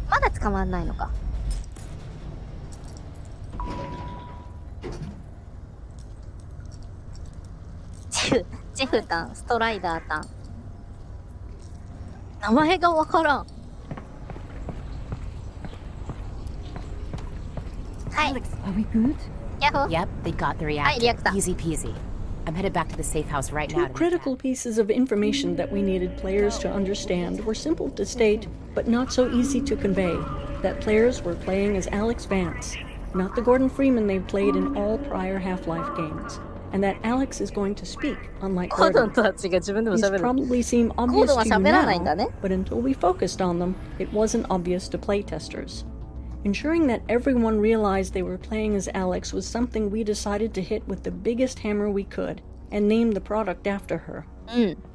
まだ捕まんないのか。ジェフタン、ストライダータン。名前がわからん。Hi. Alex, are we good? Yahoo. Yep, they got the reactor. Easy peasy. I'm headed back to the safe house right now. Two critical pieces of information that we needed players to understand were simple to state, but not so easy to convey. That players were playing as ALyX Vance, not the Gordon Freeman they've played in all prior Half-Life games. And that ALyX is going to speak, unlike Gordon. These probably seem obvious to you now, but until we focused on them, it wasn't obvious to playtesters. Ensuring that everyone realized they were playing as ALyX was something we decided to hit with the biggest hammer we could, and name the product after her.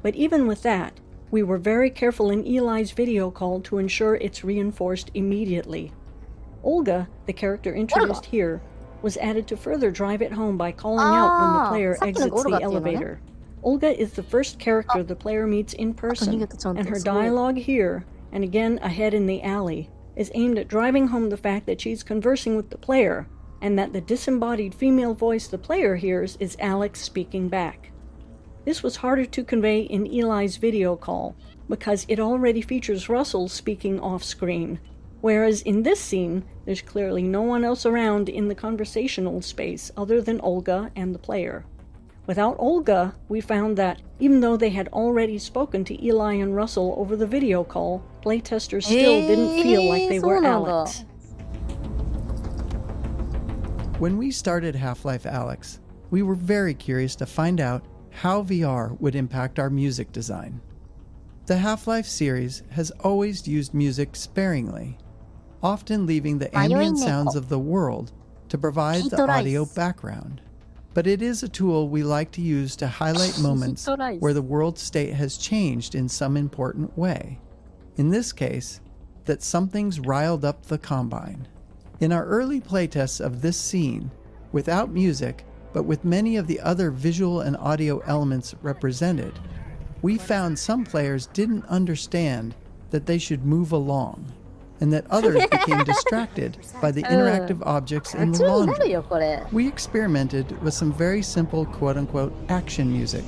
But even with that, we were very careful in Eli's video call to ensure it's reinforced immediately. Olga, the character introduced here, was added to further drive it home by calling out when the player exits the elevator. Olga is the first character the player meets in person, and her dialogue here, and again ahead in the alley, is aimed at driving home the fact that she's conversing with the player, and that the disembodied female voice the player hears is ALyX speaking back. This was harder to convey in Eli's video call, because it already features Russell speaking off-screen, whereas in this scene, there's clearly no one else around in the conversational space other than Olga and the player. Without Olga, we found that, even though they had already spoken to Eli and Russell over the video call, playtesters still didn't feel like they were ALyX. When we started Half-Life ALyX, we were very curious to find out how VR would impact our music design. The Half-Life series has always used music sparingly, often leaving the ambient sounds of the world to provide the audio background. But it is a tool we like to use to highlight moments where the world state has changed in some important way. In this case, that something's riled up the Combine. In our early playtests of this scene, without music, but with many of the other visual and audio elements represented, we found some players didn't understand that they should move along, and that others became distracted by the interactive objects in the laundry. We experimented with some very simple quote-unquote action music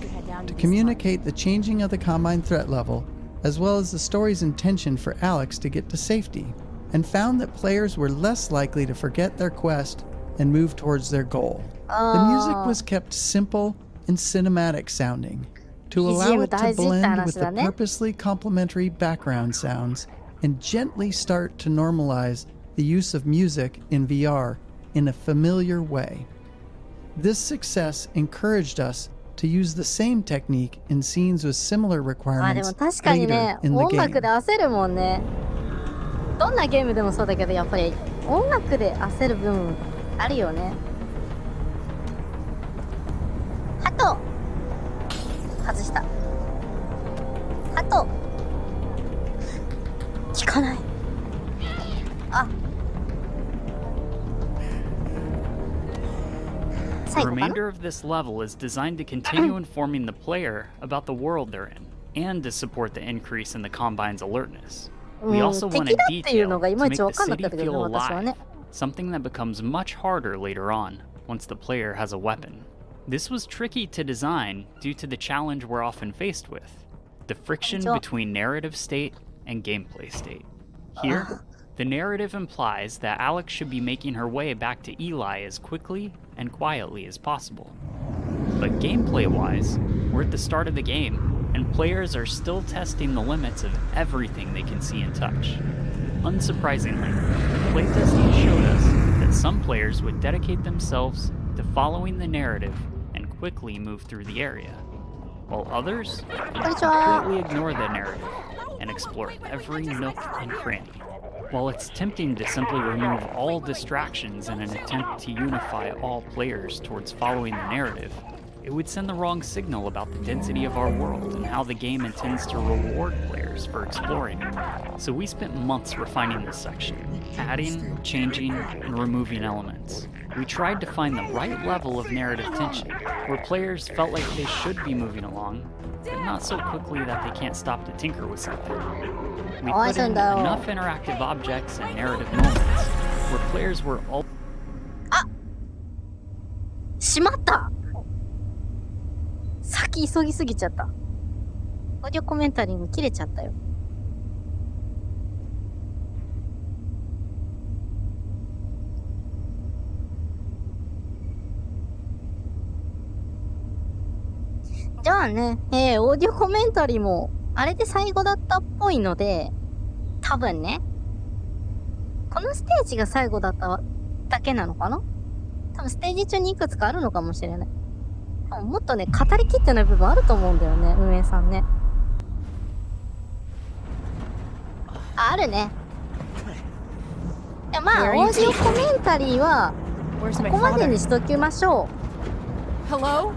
to communicate the changing of the Combine threat level, as well as the story's intention for ALyX to get to safety, and found that players were less likely to forget their quest and move towards their goal. The music was kept simple and cinematic sounding, to allow it to blend with the purposely complementary background sounds and gently start to normalize the use of music in VR in a familiar way. This success encouraged us to use the same technique in scenes with similar requirements later in the game. どんなゲームでもそうだけど、やっぱり音楽で焦る部分あるよね。ハト外した。ハト聞かない。あ。The remainder of this level is designed to continue informing the player about the world they're in, and to support the increase in the Combine's alertness. We also wanted detail to make the city feel alive, something that becomes much harder later on, once the player has a weapon. This was tricky to design due to the challenge we're often faced with, the friction between narrative state and gameplay state. Here, the narrative implies that Alex should be making her way back to Eli as quickly and quietly as possible. But gameplay-wise, we're at the start of the game, and players are still testing the limits of everything they can see and touch. Unsurprisingly, playtesting showed us that some players would dedicate themselves to following the narrative and quickly move through the area, while others would completely ignore the narrative and explore every nook and cranny. While it's tempting to simply remove all distractions in an attempt to unify all players towards following the narrative, it would send the wrong signal about the density of our world and how the game intends to reward players for exploring it. So we spent months refining this section, adding, changing, and removing elements. We tried to find the right level of narrative tension, where players felt like they should be moving along, but not so quickly that they can't stop to tinker with something. We put in enough interactive objects and narrative moments where players were all... しまった。先急ぎすぎちゃった。オーディオコメンタリング切れちゃったよ。じゃあね、オーディオコメンタリーもあれで最後だったっぽいので、多分ね、このステージが最後だっただけなのかな？多分ステージ中にいくつかあるのかもしれない。もっとね、語りきってない部分あると思うんだよね、運営さんね。あるね。いや、まあ、オーディオコメンタリーは、ここまでにしときましょう。Hello?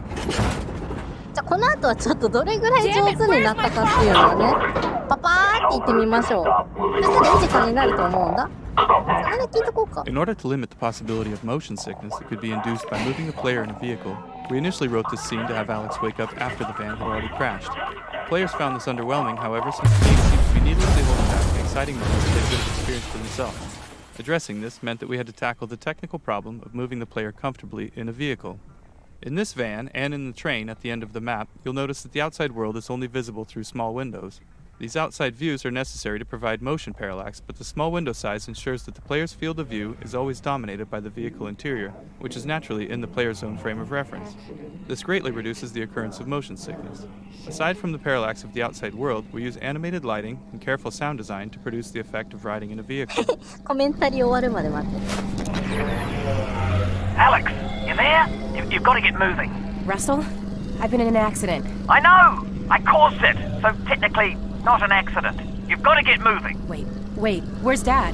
じゃあ、この後はちょっとどれぐらい上手になったかっていうのをね、パパーって言ってみましょう。そしたらいい時間になると思うんだ。In order to limit the possibility of motion sickness that could be induced by moving the player in a vehicle, we initially wrote this scene to have Alex wake up after the van had already crashed. Players found this underwhelming, however, since the game seemed to be needlessly holding back the exciting moments they could have experienced for themselves. Addressing this meant that we had to tackle the technical problem of moving the player comfortably in a vehicle. In this van, and in the train at the end of the map, you'll notice that the outside world is only visible through small windows. These outside views are necessary to provide motion parallax, but the small window size ensures that the player's field of view is always dominated by the vehicle interior, which is naturally in the player's own frame of reference. This greatly reduces the occurrence of motion sickness. Aside from the parallax of the outside world, we use animated lighting and careful sound design to produce the effect of riding in a vehicle. Alex, you there? You've got to get moving. Russell, I've been in an accident. I know! I caused it, so technically not an accident. You've got to get moving. Wait, where's Dad?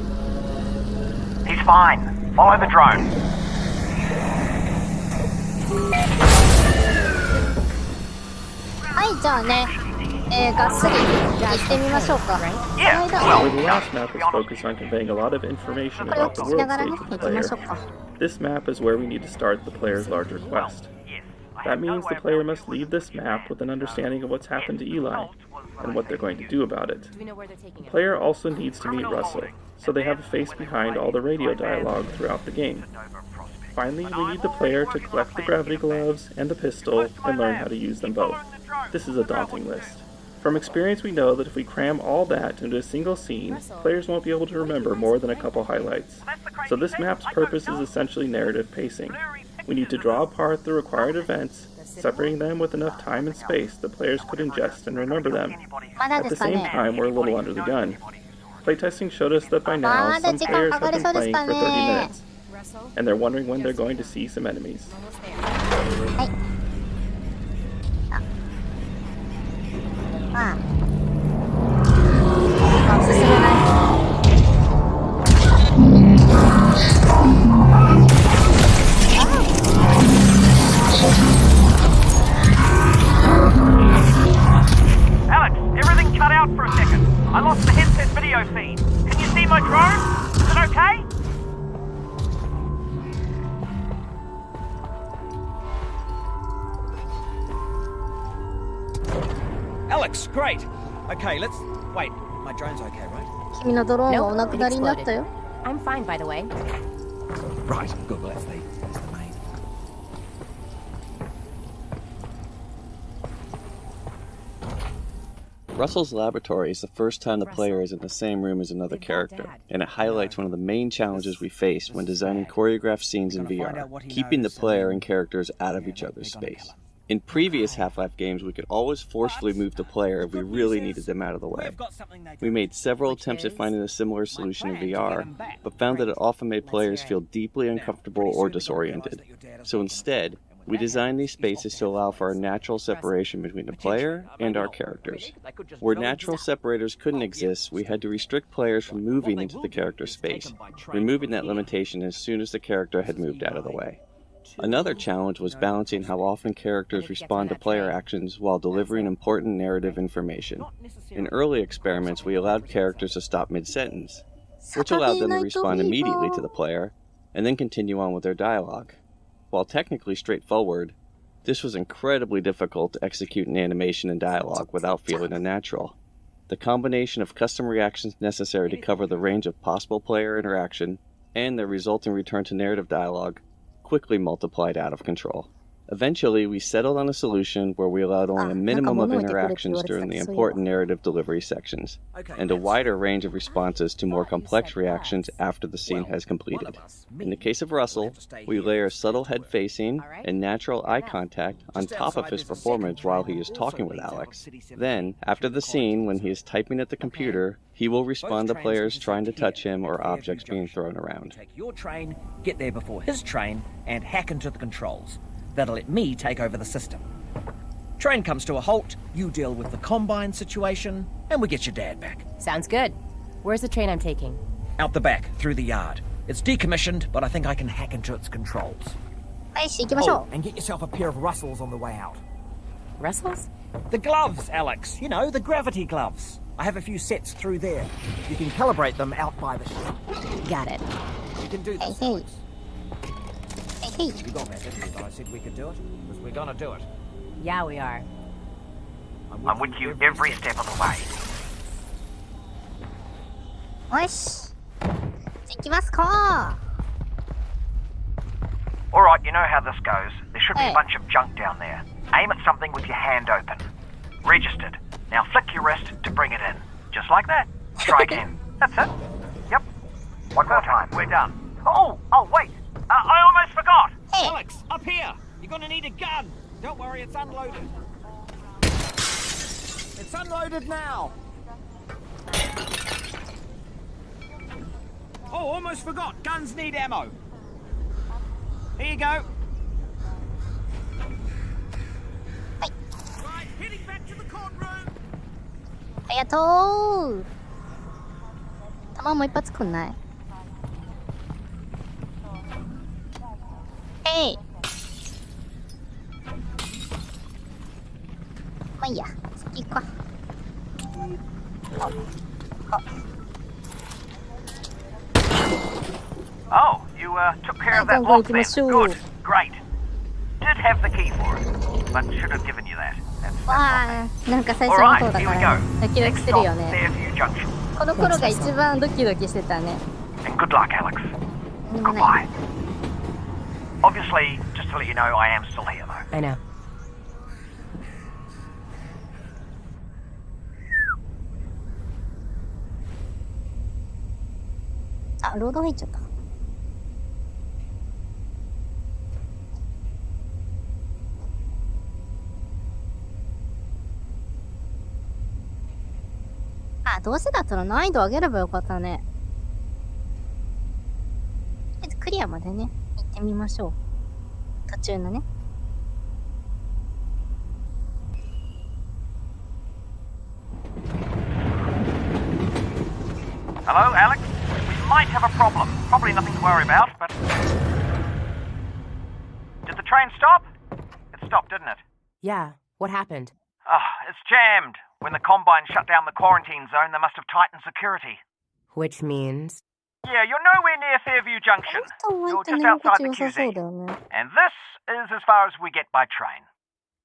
He's fine. Follow the drone. はい、じゃあね、がっつり行ってみましょうか。Where the last map is focused on conveying a lot of information about the world stage of the player. This map is where we need to start the player's larger quest. That means the player must leave this map with an understanding of what's happened to Eli and what they're going to do about it. The player also needs to meet Russell, so they have a face behind all the radio dialogue throughout the game. Finally, we need the player to collect the gravity gloves and the pistol and learn how to use them both. This is a daunting list. From experience, we know that if we cram all that into a single scene, players won't be able to remember more than a couple highlights. So this map's purpose is essentially narrative pacing. We need to draw apart the required events, separating them with enough time and space that players could ingest and remember them. At the same time, we're a little under the gun. Playtesting showed us that by now, some players have been playing for 30 minutes, and they're wondering when they're going to see some enemies. Alex, everything cut out for a second. I lost the headset video feed. Can you see my drone? Is it okay? Alex, great. Okay, let's... Wait, my drone's okay, right? 君のドローンはお亡くなりになったよ。I'm fine, by the way. Right, good, let's stay. Russell's laboratory is the first time the player is in the same room as another character, and it highlights one of the main challenges we face when designing choreographed scenes in VR, keeping the player and characters out of each other's space. In previous Half-Life games, we could always forcefully move the player if we really needed them out of the way. We made several attempts at finding a similar solution in VR, but found that it often made players feel deeply uncomfortable or disoriented. So instead, we designed these spaces to allow for a natural separation between the player and our characters. Where natural separators couldn't exist, we had to restrict players from moving into the character space, removing that limitation as soon as the character had moved out of the way. Another challenge was balancing how often characters respond to player actions while delivering important narrative information. In early experiments, we allowed characters to stop mid-sentence, which allowed them to respond immediately to the player, and then continue on with their dialogue. While technically straightforward, this was incredibly difficult to execute in animation and dialogue without feeling unnatural. The combination of custom reactions necessary to cover the range of possible player interaction and their resulting return to narrative dialogue quickly multiplied out of control. Eventually, we settled on a solution where we allowed only a minimum of interactions during the important narrative delivery sections, and a wider range of responses to more complex reactions after the scene has completed. In the case of Russell, we layer subtle head facing and natural eye contact on top of his performance while he is talking with ALyX. Then, after the scene, when he is typing at the computer, he will respond to players trying to touch him or objects being thrown around. Take your train, get there before his train, and hack into the controls. That'll let me take over the system. Train comes to a halt, you deal with the Combine situation, and we get your dad back. Sounds good. Where's the train I'm taking? Out the back, through the yard. It's decommissioned, but I think I can hack into its controls. Oh, and get yourself a pair of Russells on the way out. Russells? The gloves, ALyX. You know, the gravity gloves. I have a few sets through there. You can calibrate them out by the ship. Got it. You can do this, ALyX. You got that, didn't you? But I said we could do it, because we're gonna do it. Yeah, we are. I'm with you every step of the way. よし。行きますか。Alright, you know how this goes. There should be a bunch of junk down there. Aim at something with your hand open. Registered. Now flick your wrist to bring it in. Just like that. Try again. That's it. Yep. One more time. We're done. Oh, wait. I almost forgot. ALyX, up here. You're gonna need a gun. Don't worry, it's unloaded. It's unloaded now. Oh, almost forgot. Guns need ammo. Here you go. Right, heading back to the courtroom. ありがとう。弾もう一発くんない。まあいいや、次行くか。Oh, you took care of that lock then. Good, great. Did have the key for it, but should have given you that. That's わあ、なんか最初の方だからドキドキするよね。 Junction. この頃が一番ドキドキしてたね。And good luck, ALyX. Goodbye. Obviously, just to let you know, I am still here, though. I know. あ、ロード入っちゃった。あ、どうせだったら難易度上げればよかったね。とりあえずクリアまでね、行ってみましょう。途中のね。Hello, ALyX? We might have a problem. Probably nothing to worry about, but... Did the train stop? It stopped, didn't it? Yeah. What happened? It's jammed. When the Combine shut down the quarantine zone, they must have tightened security. Which means? Yeah, you're nowhere near Fairview Junction. You're just outside the QZ. And this is as far as we get by train.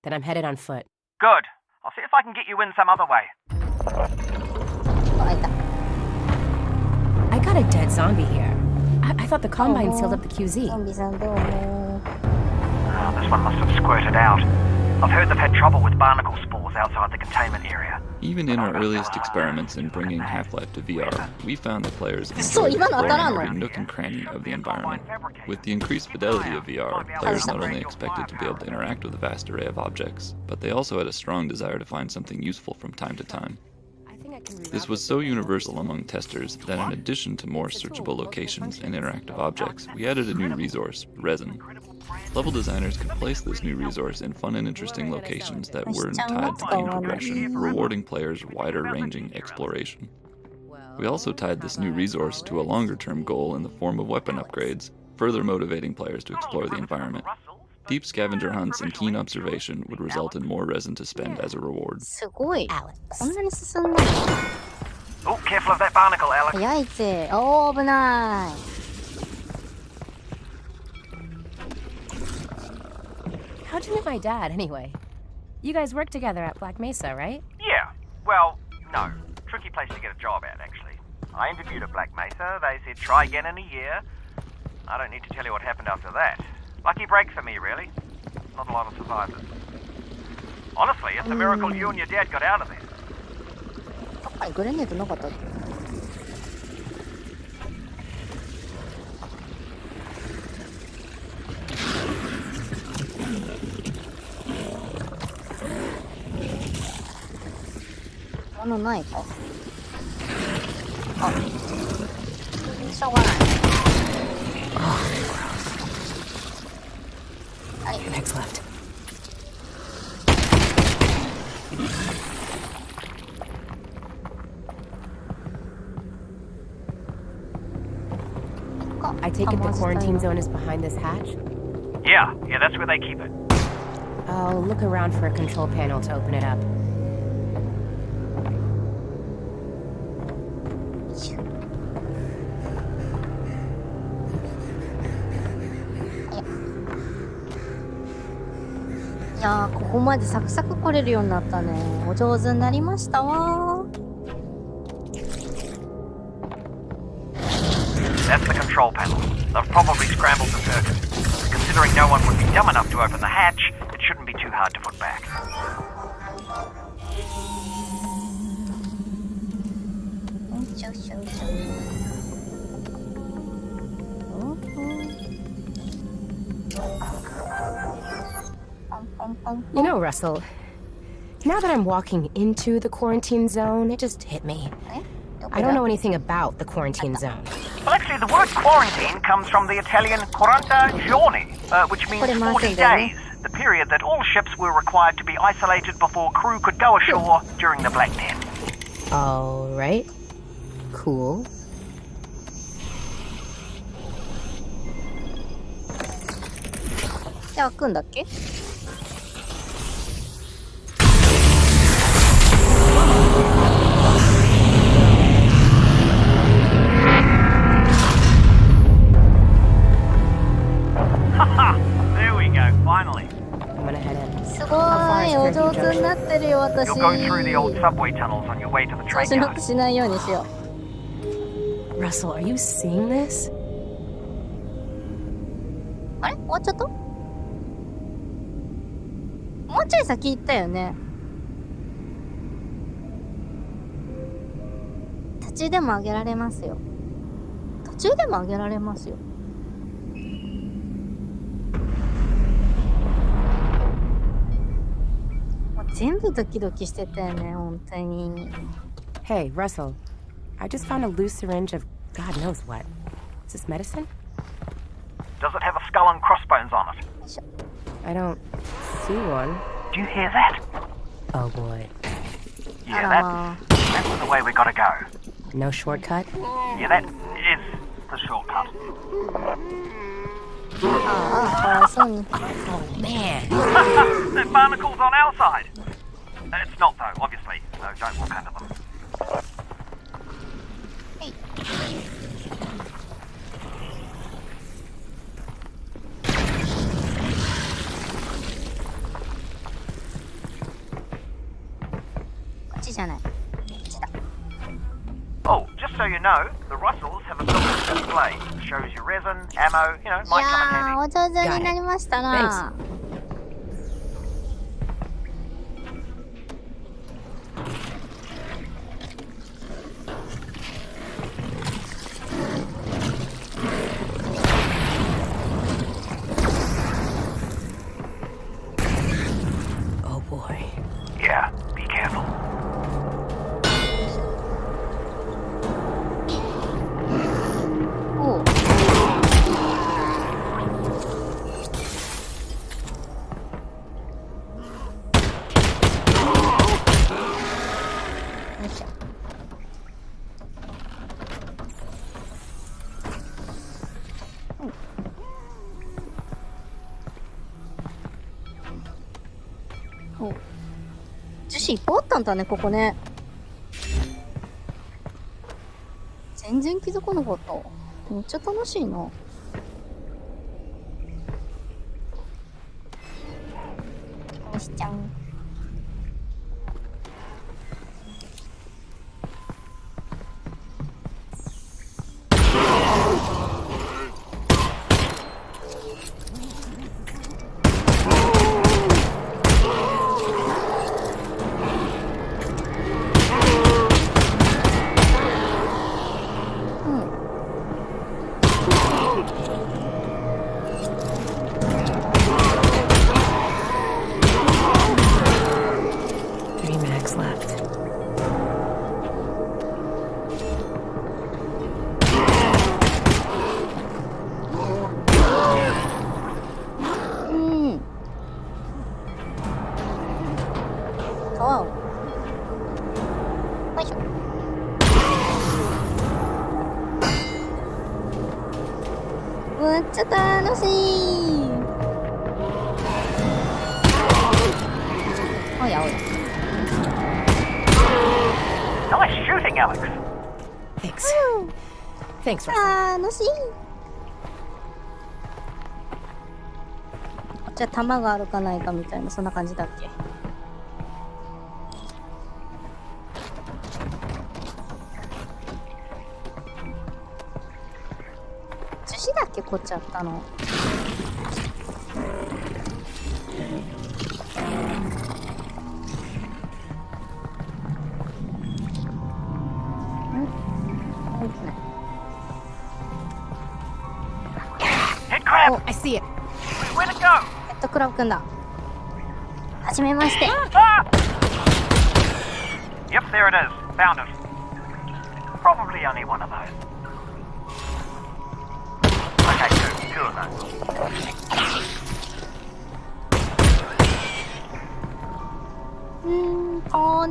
Then I'm headed on foot. Good. I'll see if I can get you in some other way. I got a dead zombie here. I thought the Combine sealed up the QZ. This one must have squirted out. I've heard they've had trouble with barnacle spores outside the containment area. Even in our earliest experiments in bringing Half-Life to VR, we found that players So, enjoyed even exploring当たらんの？ every nook and cranny of the environment. With the increased fidelity of VR, players not only expected to be able to interact with a vast array of objects, but they also had a strong desire to find something useful from time to time. This was so universal among testers that in addition to more searchable locations and interactive objects, we added a new resource, resin. Level designers could place this new resource in fun and interesting locations that weren't tied to game progression, rewarding players wider-ranging exploration. We also tied this new resource to a longer-term goal in the form of weapon upgrades, further motivating players to explore the environment. Deep scavenger hunts and keen observation would result in more resin to spend as a reward. すごい。こんなに進んだの？ Oh, careful of that barnacle, Alex. 早いぜ。おー、危ない。How'd you meet my dad, anyway? You guys work together at Black Mesa, right? Yeah. Well, no. Tricky place to get a job at, actually. I interviewed at Black Mesa. They said try again in a year. I don't need to tell you what happened after that. Lucky break for me, really. Not a lot of survivors. Honestly, it's a miracle you and your dad got out of there. はい、グレネードなかったっけ？物ないか？あ、しょうがない。はい。Next left. I take it the quarantine zone is behind this hatch? Yeah, that's where they keep it. I'll look around for a control panel to open it up.いやー、ここまでサクサク来れるようになったね。お上手になりましたわー。That's the control panel. They've probably scrambled the circuit. Considering no one would be dumb enough to open the hatch, it shouldn't be too hard to put back. You know, Russell, now that I'm walking into the quarantine zone, it just hit me. I don't know anything about the quarantine zone. Well, actually, the word quarantine comes from the Italian 40 giorni, which means 40 days, the period that all ships were required to be isolated before crew could go ashore during the Black Death. All right. Cool. Yeah, 開くんだっけ? There we go, finally. I'm gonna head in. すごい、お上手になってるよ、私。 You'll go through the old subway tunnels on your way to the 調 train 子乗っ yard. てしないようにしよう。 Russell, are you seeing this? あれ終わっちゃった？もうちょい先行ったよね。途中でも上げられますよ。途中でも上げられますよ。もう全部ドキドキしてたよね、本当に。Hey, Russell, I just found a loose syringe of God knows what. Is this medicine? Does it have a skull and crossbones on it? I don't see one. Do you hear that? Oh boy. Yeah, that's the way we gotta go. No shortcut? Yeah, that is the shortcut. Oh man. That barnacle's on our side. It's not though, obviously, so don't walk under them. Oh, just so you know, the Russells have a built-in display. Shows you resin, ammo, might come in handy. お上手になりましたな。お、樹脂いっぱいあったんだね、ここね。全然気づかなかった。めっちゃ楽しいな。よしちゃん。めっちゃ楽しい。おやおや。Nice shooting, Alex. Thanks. Thanks, Russell. 楽しい。じゃあ弾があるかないかみたいな、そんな感じだっけ。樹脂だっけ凝っちゃったの。Oh, I see it. Where to go? クラブくんだ。はじめまして。Yep, there it is. Found it. Probably only one of those. Okay, two of those.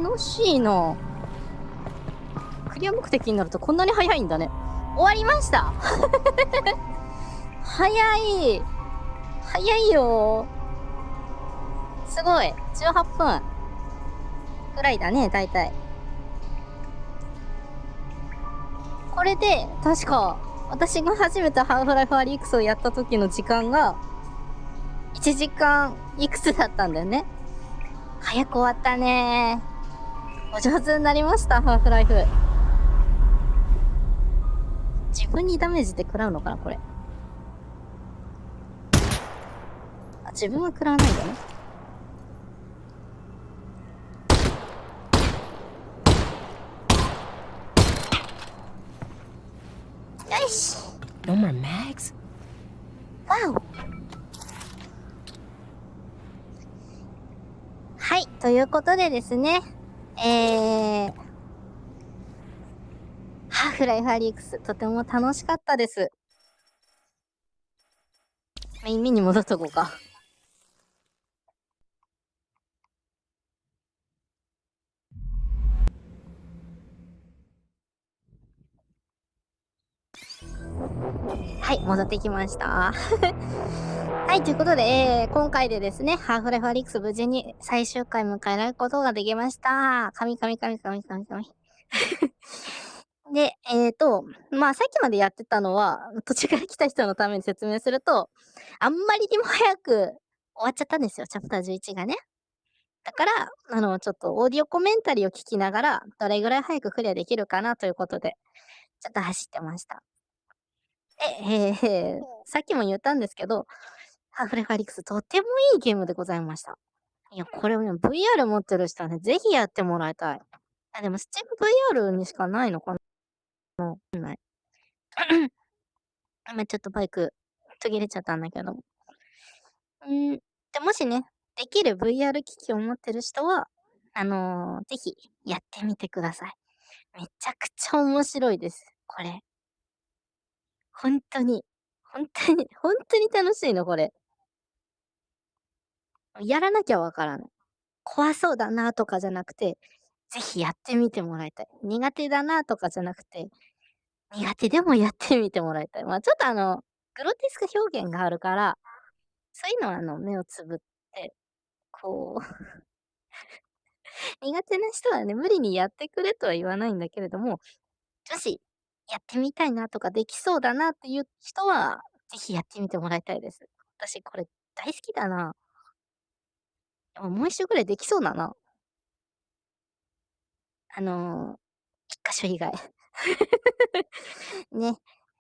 楽しいな。クリア目的になるとこんなに早いんだね。終わりました。早い。早いよ。すごい。18分くらいだね、だいたい。これで、確か、私が初めてハーフライフALyXをやった時の時間が、1時間いくつだったんだよね。早く終わったね。お上手になりました、ハーフライフ。自分にダメージって食らうのかな、これ。あ、自分は食らわないんだね。よし。No more mags? Wow. はい、ということでですね、ハーフライフALyXとても楽しかったです。メインに戻っとこうか。はい、戻ってきました。はい、ということで、今回でですね、ハーフライフALyX無事に最終回迎えられることができました。神。で、まあ、さっきまでやってたのは、途中から来た人のために説明すると、あんまりにも早く終わっちゃったんですよ、チャプター11がね。だから、ちょっとオーディオコメンタリーを聞きながら、どれぐらい早くクリアできるかなということで、ちょっと走ってました。さっきも言ったんですけど、ハーフライフALyXとてもいいゲームでございました。いや、これね、VR 持ってる人はね、ぜひやってもらいたい。あ、でも、スチーム VR にしかないのかな。ない。今ちょっとバイク途切れちゃったんだけど。でもしね、できる VR 機器を持ってる人は、ぜひやってみてください。めちゃくちゃ面白いです、これ。本当に楽しいの、これ。やらなきゃわからない。怖そうだなとかじゃなくて、ぜひやってみてもらいたい。苦手だなとかじゃなくて、苦手でもやってみてもらいたい。まあちょっとグロテスク表現があるから、そういうのは目をつぶって、こう、苦手な人はね、無理にやってくれとは言わないんだけれども、もしやってみたいなとかできそうだなっていう人は、ぜひやってみてもらいたいです。私これ大好きだな。もう一周ぐらいできそうだな。一箇所以外。ね。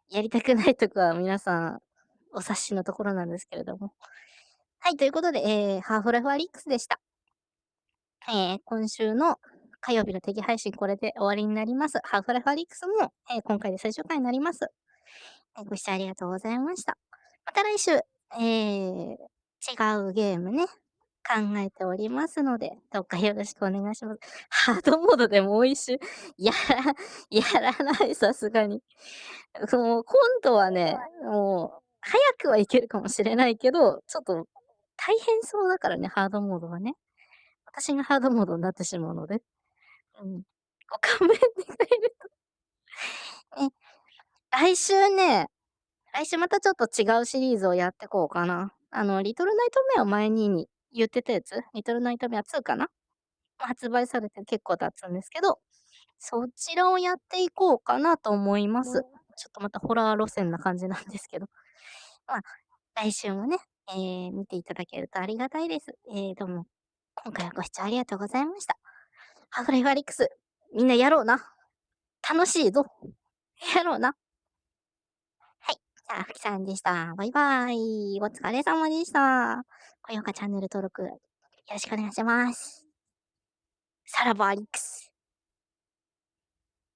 やりたくないとこは皆さん、お察しのところなんですけれども。はい、ということで、ハーフライフALyXでした。今週の火曜日の定期配信これで終わりになります。ハーフライフALyXも、今回で最終回になります。ご視聴ありがとうございました。また来週、違うゲームね、考えておりますので、どうかよろしくお願いします。ハードモードでもう一周、やらない、さすがに。今度はね、もう、早くはいけるかもしれないけど、ちょっと大変そうだからね、ハードモードはね。私がハードモードになってしまうので。ご勘弁願えると。ね、来週またちょっと違うシリーズをやってこうかな。リトルナイトメアを前に言ってたやつ、リトルナイトメア2かな、発売されて結構経つんですけど、そちらをやっていこうかなと思います。ちょっとまたホラー路線な感じなんですけど。来週もね、見ていただけるとありがたいです。どうも、今回はご視聴ありがとうございました。ハーフライフALyX、みんなやろうな。楽しいぞ。やろうな。はい。じゃあ、ふきさんでした。バイバイ。お疲れ様でした。高評価、チャンネル登録、よろしくお願いします。さらばALyX。